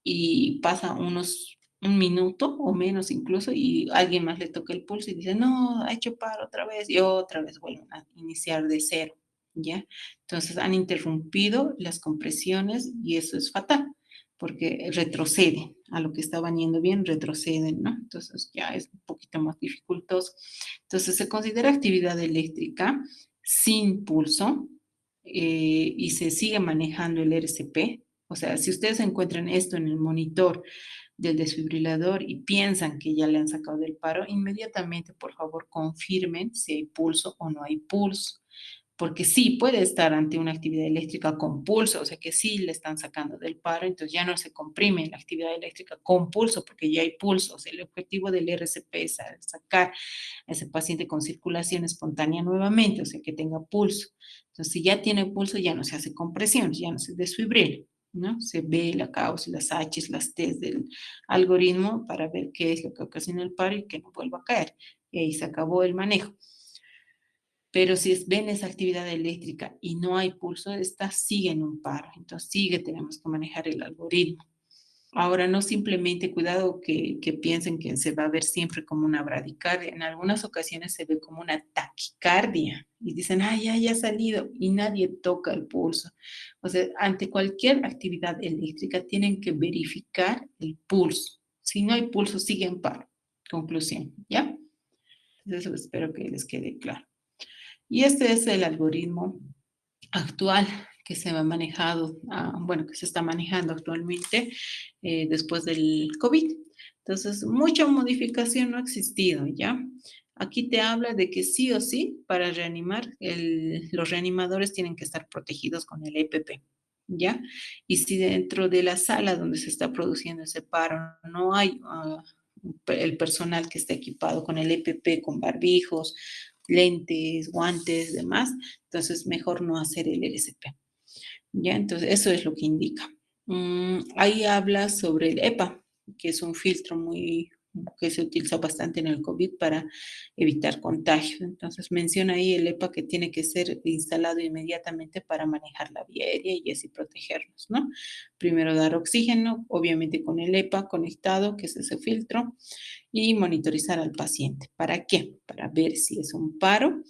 y pasa un minuto o menos incluso y alguien más le toca el pulso y dice, no, ha hecho paro otra vez y otra vez vuelven a iniciar de cero, ¿ya? Entonces han interrumpido las compresiones y eso es fatal porque retroceden a lo que estaban yendo bien, retroceden, ¿no? Entonces ya es un poquito más dificultoso. Entonces se considera actividad eléctrica sin pulso y se sigue manejando el RCP. O sea, si ustedes encuentran esto en el monitor del desfibrilador y piensan que ya le han sacado del paro, inmediatamente, por favor, confirmen si hay pulso o no hay pulso. Porque sí, puede estar ante una actividad eléctrica con pulso, o sea que sí le están sacando del paro, entonces ya no se comprime la actividad eléctrica con pulso, porque ya hay pulso. O sea, el objetivo del RCP es sacar a ese paciente con circulación espontánea nuevamente, o sea, que tenga pulso. Entonces, si ya tiene pulso, ya no se hace compresión, ya no se desfibrila, ¿no? Se ve la causa, las H, las T del algoritmo para ver qué es lo que ocasiona el paro y que no vuelva a caer. Y ahí se acabó el manejo. Pero si ven esa actividad eléctrica y no hay pulso, esta sigue en un paro. Entonces tenemos que manejar el algoritmo. Ahora, no simplemente, cuidado que piensen que se va a ver siempre como una bradicardia. En algunas ocasiones se ve como una taquicardia y dicen, ah, ya ha salido y nadie toca el pulso. O sea, ante cualquier actividad eléctrica tienen que verificar el pulso. Si no hay pulso, sigue en paro. Conclusión, ¿ya? Entonces, espero que les quede claro. Y este es el algoritmo actual que se ha manejado, bueno, que se está manejando actualmente después del COVID. Entonces, mucha modificación no ha existido, ¿ya? Aquí te habla de que sí o sí, para reanimar, los reanimadores tienen que estar protegidos con el EPP, ¿ya? Y si dentro de la sala donde se está produciendo ese paro no hay el personal que esté equipado con el EPP, con barbijos, lentes, guantes, demás, entonces mejor no hacer el RCP. ¿Ya? Entonces, eso es lo que indica. Ahí habla sobre el EPA, que es un filtro que se utiliza bastante en el COVID para evitar contagio. Entonces, menciona ahí el EPA que tiene que ser instalado inmediatamente para manejar la vía aérea y así protegernos, ¿no? Primero dar oxígeno, obviamente con el EPA conectado, que es ese filtro, y monitorizar al paciente. ¿Para qué? Para ver si es un paro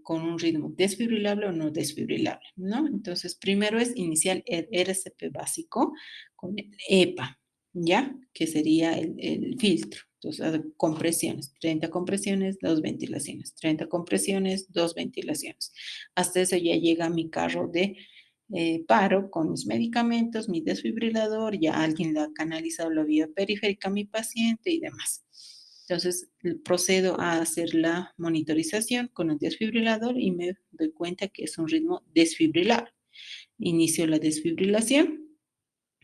con un ritmo desfibrilable o no desfibrilable, ¿no? Entonces, primero es iniciar el RCP básico con el EPA, ¿ya? Que sería el filtro. Entonces, compresiones, 30 compresiones, 2 ventilaciones, 30 compresiones, 2 ventilaciones. Hasta eso ya llega mi carro de paro con mis medicamentos, mi desfibrilador, ya alguien le ha canalizado la vía periférica a mi paciente y demás. Entonces, procedo a hacer la monitorización con el desfibrilador y me doy cuenta que es un ritmo desfibrilable. Inicio la desfibrilación.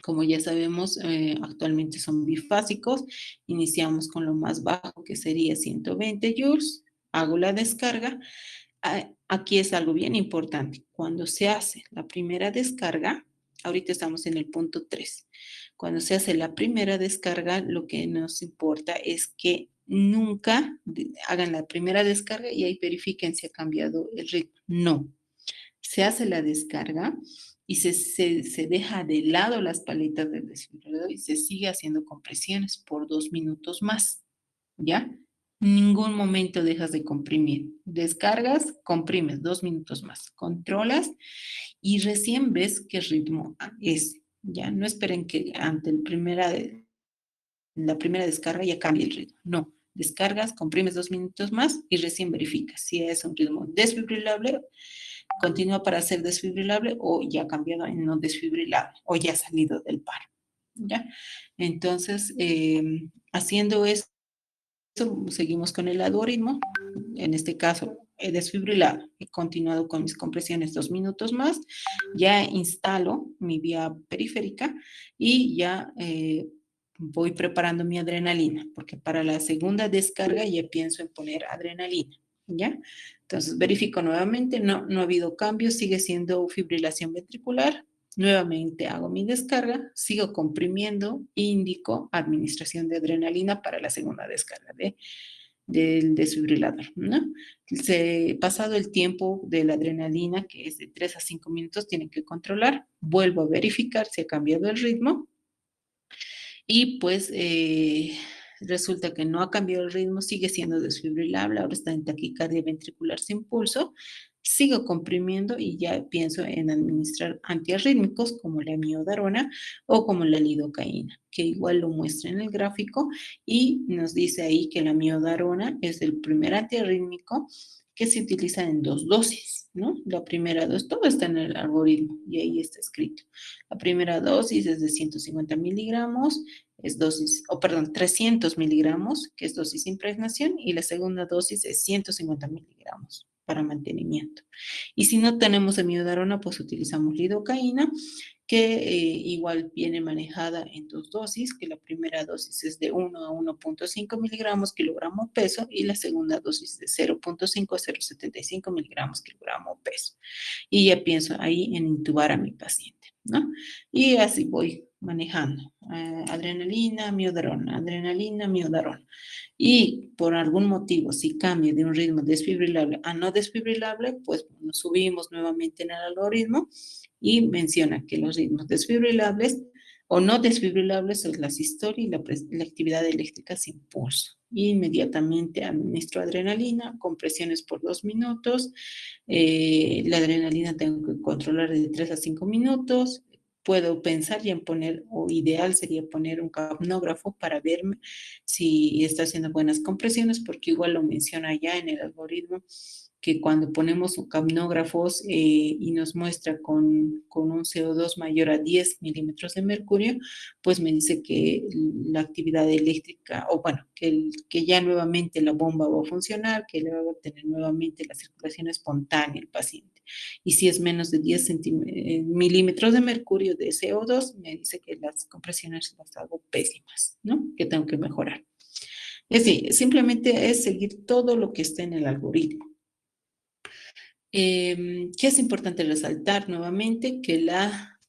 Como ya sabemos, actualmente son bifásicos. Iniciamos con lo más bajo, que sería 120 joules. Hago la descarga. Aquí es algo bien importante. Cuando se hace la primera descarga, ahorita estamos en el punto 3. Cuando se hace la primera descarga, lo que nos importa es que nunca hagan la primera descarga y ahí verifiquen si ha cambiado el ritmo. No. Se hace la descarga y se deja de lado las paletas del desfibrilador y se sigue haciendo compresiones por 2 minutos más. ¿Ya? En ningún momento dejas de comprimir. Descargas, comprimes 2 minutos más. Controlas y recién ves qué ritmo es. Ya no esperen que ante la primera descarga ya cambie el ritmo. No. Descargas, comprimes 2 minutos más y recién verificas si es un ritmo desfibrilable, continúa para ser desfibrilable o ya ha cambiado en no desfibrilable o ya ha salido del paro. ¿Ya? Entonces, haciendo esto, seguimos con el algoritmo. En este caso, he desfibrilado. He continuado con mis compresiones 2 minutos más. Ya instalo mi vía periférica y ya voy preparando mi adrenalina, porque para la segunda descarga ya pienso en poner adrenalina. ¿Ya? Entonces verifico nuevamente, no ha habido cambios, sigue siendo fibrilación ventricular. Nuevamente hago mi descarga, sigo comprimiendo e indico administración de adrenalina para la segunda descarga del desfibrilador, ¿no? Pasado el tiempo de la adrenalina, que es de 3 a 5 minutos, tienen que controlar, vuelvo a verificar si ha cambiado el ritmo y pues resulta que no ha cambiado el ritmo, sigue siendo desfibrilable, ahora está en taquicardia ventricular sin pulso. Sigo comprimiendo y ya pienso en administrar antiarrítmicos como la amiodarona o como la lidocaína, que igual lo muestra en el gráfico y nos dice ahí que la amiodarona es el primer antiarrítmico que se utiliza en 2 dosis, ¿no? La primera dosis, todo está en el algoritmo y ahí está escrito. La primera dosis es de 150 miligramos, es dosis, perdón, 300 miligramos, que es dosis impregnación, y la segunda dosis es 150 miligramos para mantenimiento. Y si no tenemos amiodarona, pues utilizamos lidocaína, que igual viene manejada en 2 dosis, que la primera dosis es de 1 a 1.5 miligramos kilogramo peso y la segunda dosis de 0.5 a 0.75 miligramos kilogramo peso. Y ya pienso ahí en intubar a mi paciente, ¿no? Y así voy manejando. Adrenalina, miodarona. Y por algún motivo, si cambia de un ritmo desfibrilable a no desfibrilable, pues nos subimos nuevamente en el algoritmo y menciona que los ritmos desfibrilables o no desfibrilables es la sistólica y la actividad eléctrica sin pulso. Y inmediatamente administro adrenalina, compresiones por 2 minutos. La adrenalina tengo que controlar de 3 a 5 minutos. Puedo pensar ya en poner, o ideal sería poner un capnógrafo para verme si está haciendo buenas compresiones, porque igual lo menciona ya en el algoritmo que cuando ponemos capnógrafos y nos muestra con un CO2 mayor a 10 milímetros de mercurio, pues me dice que la actividad eléctrica, o bueno, que ya nuevamente la bomba va a funcionar, que le va a tener nuevamente la circulación espontánea al paciente. Y si es menos de 10 milímetros de mercurio de CO2, me dice que las compresiones las hago pésimas, ¿no? Que tengo que mejorar. Es decir, simplemente es seguir todo lo que está en el algoritmo. ¿Qué es importante resaltar nuevamente? Que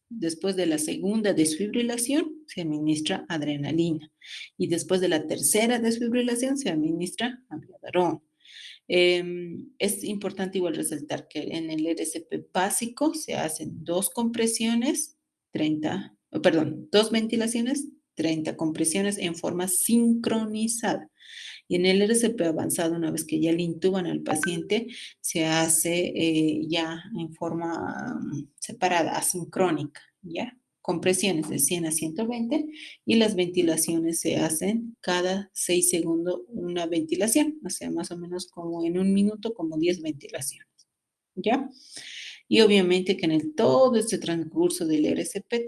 después de la segunda desfibrilación se administra adrenalina y después de la tercera desfibrilación se administra amiodarona. Es importante igual resaltar que en el RCP básico se hacen 2 compresiones, 2 ventilaciones, 30 compresiones en forma sincronizada. Y en el RCP avanzado, una vez que ya le intuban al paciente, se hace ya en forma separada, asincrónica, ¿ya? Compresiones de 100 a 120 y las ventilaciones se hacen cada 6 segundos una ventilación, o sea, más o menos como en un minuto, como 10 ventilaciones, ¿ya? Y obviamente que en todo este transcurso del RCP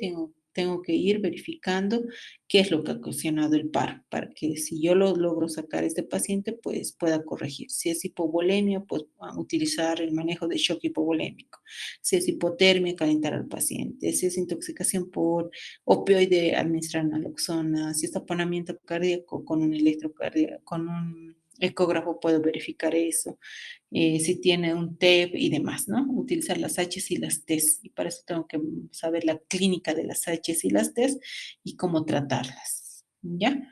tengo que ir verificando qué es lo que ha ocasionado el paro, para que si yo lo logro sacar a este paciente, pues pueda corregir. Si es hipovolemia, pues utilizar el manejo de shock hipovolémico. Si es hipotermia, calentar al paciente. Si es intoxicación por opioide, administrar naloxona. Si es taponamiento cardíaco, con un electrocardiograma, con un ecógrafo puedo verificar eso. Si tiene un TEP y demás, ¿no? Utilizar las H's y las T's. Y para eso tengo que saber la clínica de las H's y las T's y cómo tratarlas, ¿ya?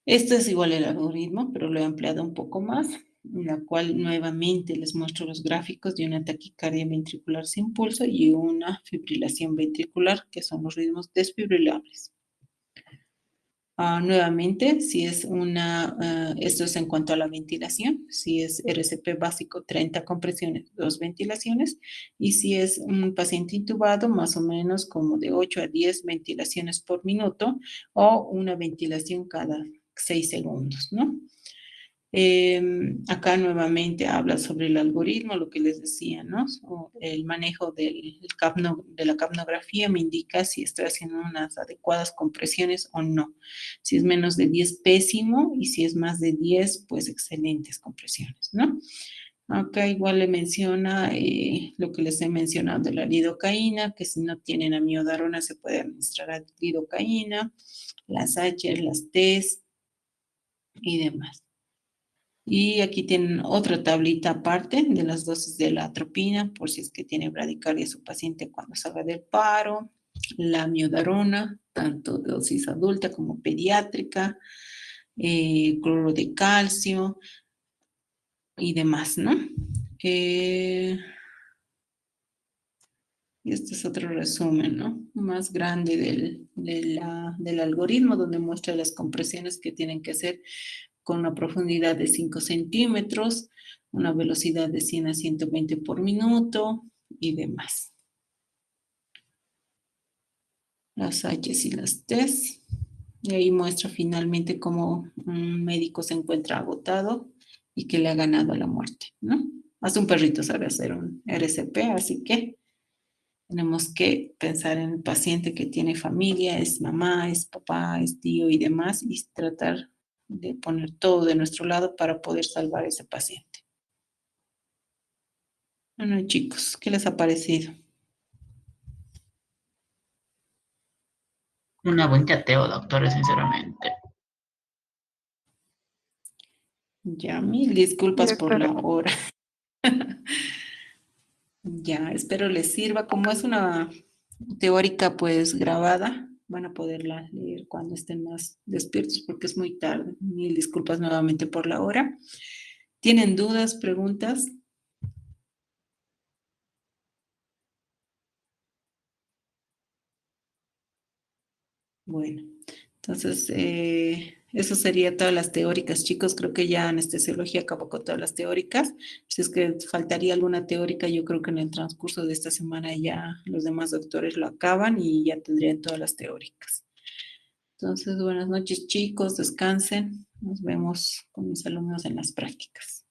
Esto es igual el algoritmo, pero lo he ampliado un poco más, en la cual nuevamente les muestro los gráficos de una taquicardia ventricular sin pulso y una fibrilación ventricular, que son los ritmos desfibrilables. Nuevamente, si es esto es en cuanto a la ventilación, si es RCP básico 30 compresiones, 2 ventilaciones, y si es un paciente intubado, más o menos como de 8 a 10 ventilaciones por minuto o una ventilación cada 6 segundos, ¿no? Acá nuevamente habla sobre el algoritmo, lo que les decía, ¿no? El manejo de la capnografía me indica si estoy haciendo unas adecuadas compresiones o no. Si es menos de 10, pésimo, y si es más de 10, pues excelentes compresiones, ¿no? Acá igual le menciona lo que les he mencionado de la lidocaína, que si no tienen amiodarona se puede administrar lidocaína, las H, las T's y demás. Y aquí tienen otra tablita aparte de las dosis de la atropina, por si es que tiene bradicardia su paciente cuando salga del paro, la miodarona, tanto de dosis adulta como pediátrica, cloruro de calcio y demás, ¿no? Y este es otro resumen, ¿no? Más grande del algoritmo, donde muestra las compresiones que tienen que hacer con una profundidad de 5 centímetros, una velocidad de 100 a 120 por minuto y demás. Las H's y las T's. Y ahí muestra finalmente cómo un médico se encuentra agotado y que le ha ganado la muerte, ¿no? Hasta un perrito sabe hacer un RCP, así que tenemos que pensar en el paciente que tiene familia, es mamá, es papá, es tío y demás, y tratar de poner todo de nuestro lado para poder salvar a ese paciente. Bueno, chicos, ¿qué les ha parecido? Una buen cateo, doctora, sinceramente. Ya, mil disculpas por Doctora, la hora. Ya, espero les sirva. Como es una teórica pues grabada, van a poderla leer cuando estén más despiertos porque es muy tarde. Mil disculpas nuevamente por la hora. ¿Tienen dudas, preguntas? Bueno, entonces eso sería todas las teóricas, chicos. Creo que ya anestesiología acabó con todas las teóricas. Si es que faltaría alguna teórica, yo creo que en el transcurso de esta semana ya los demás doctores lo acaban y ya tendrían todas las teóricas. Entonces, buenas noches, chicos, descansen. Nos vemos con mis alumnos en las prácticas.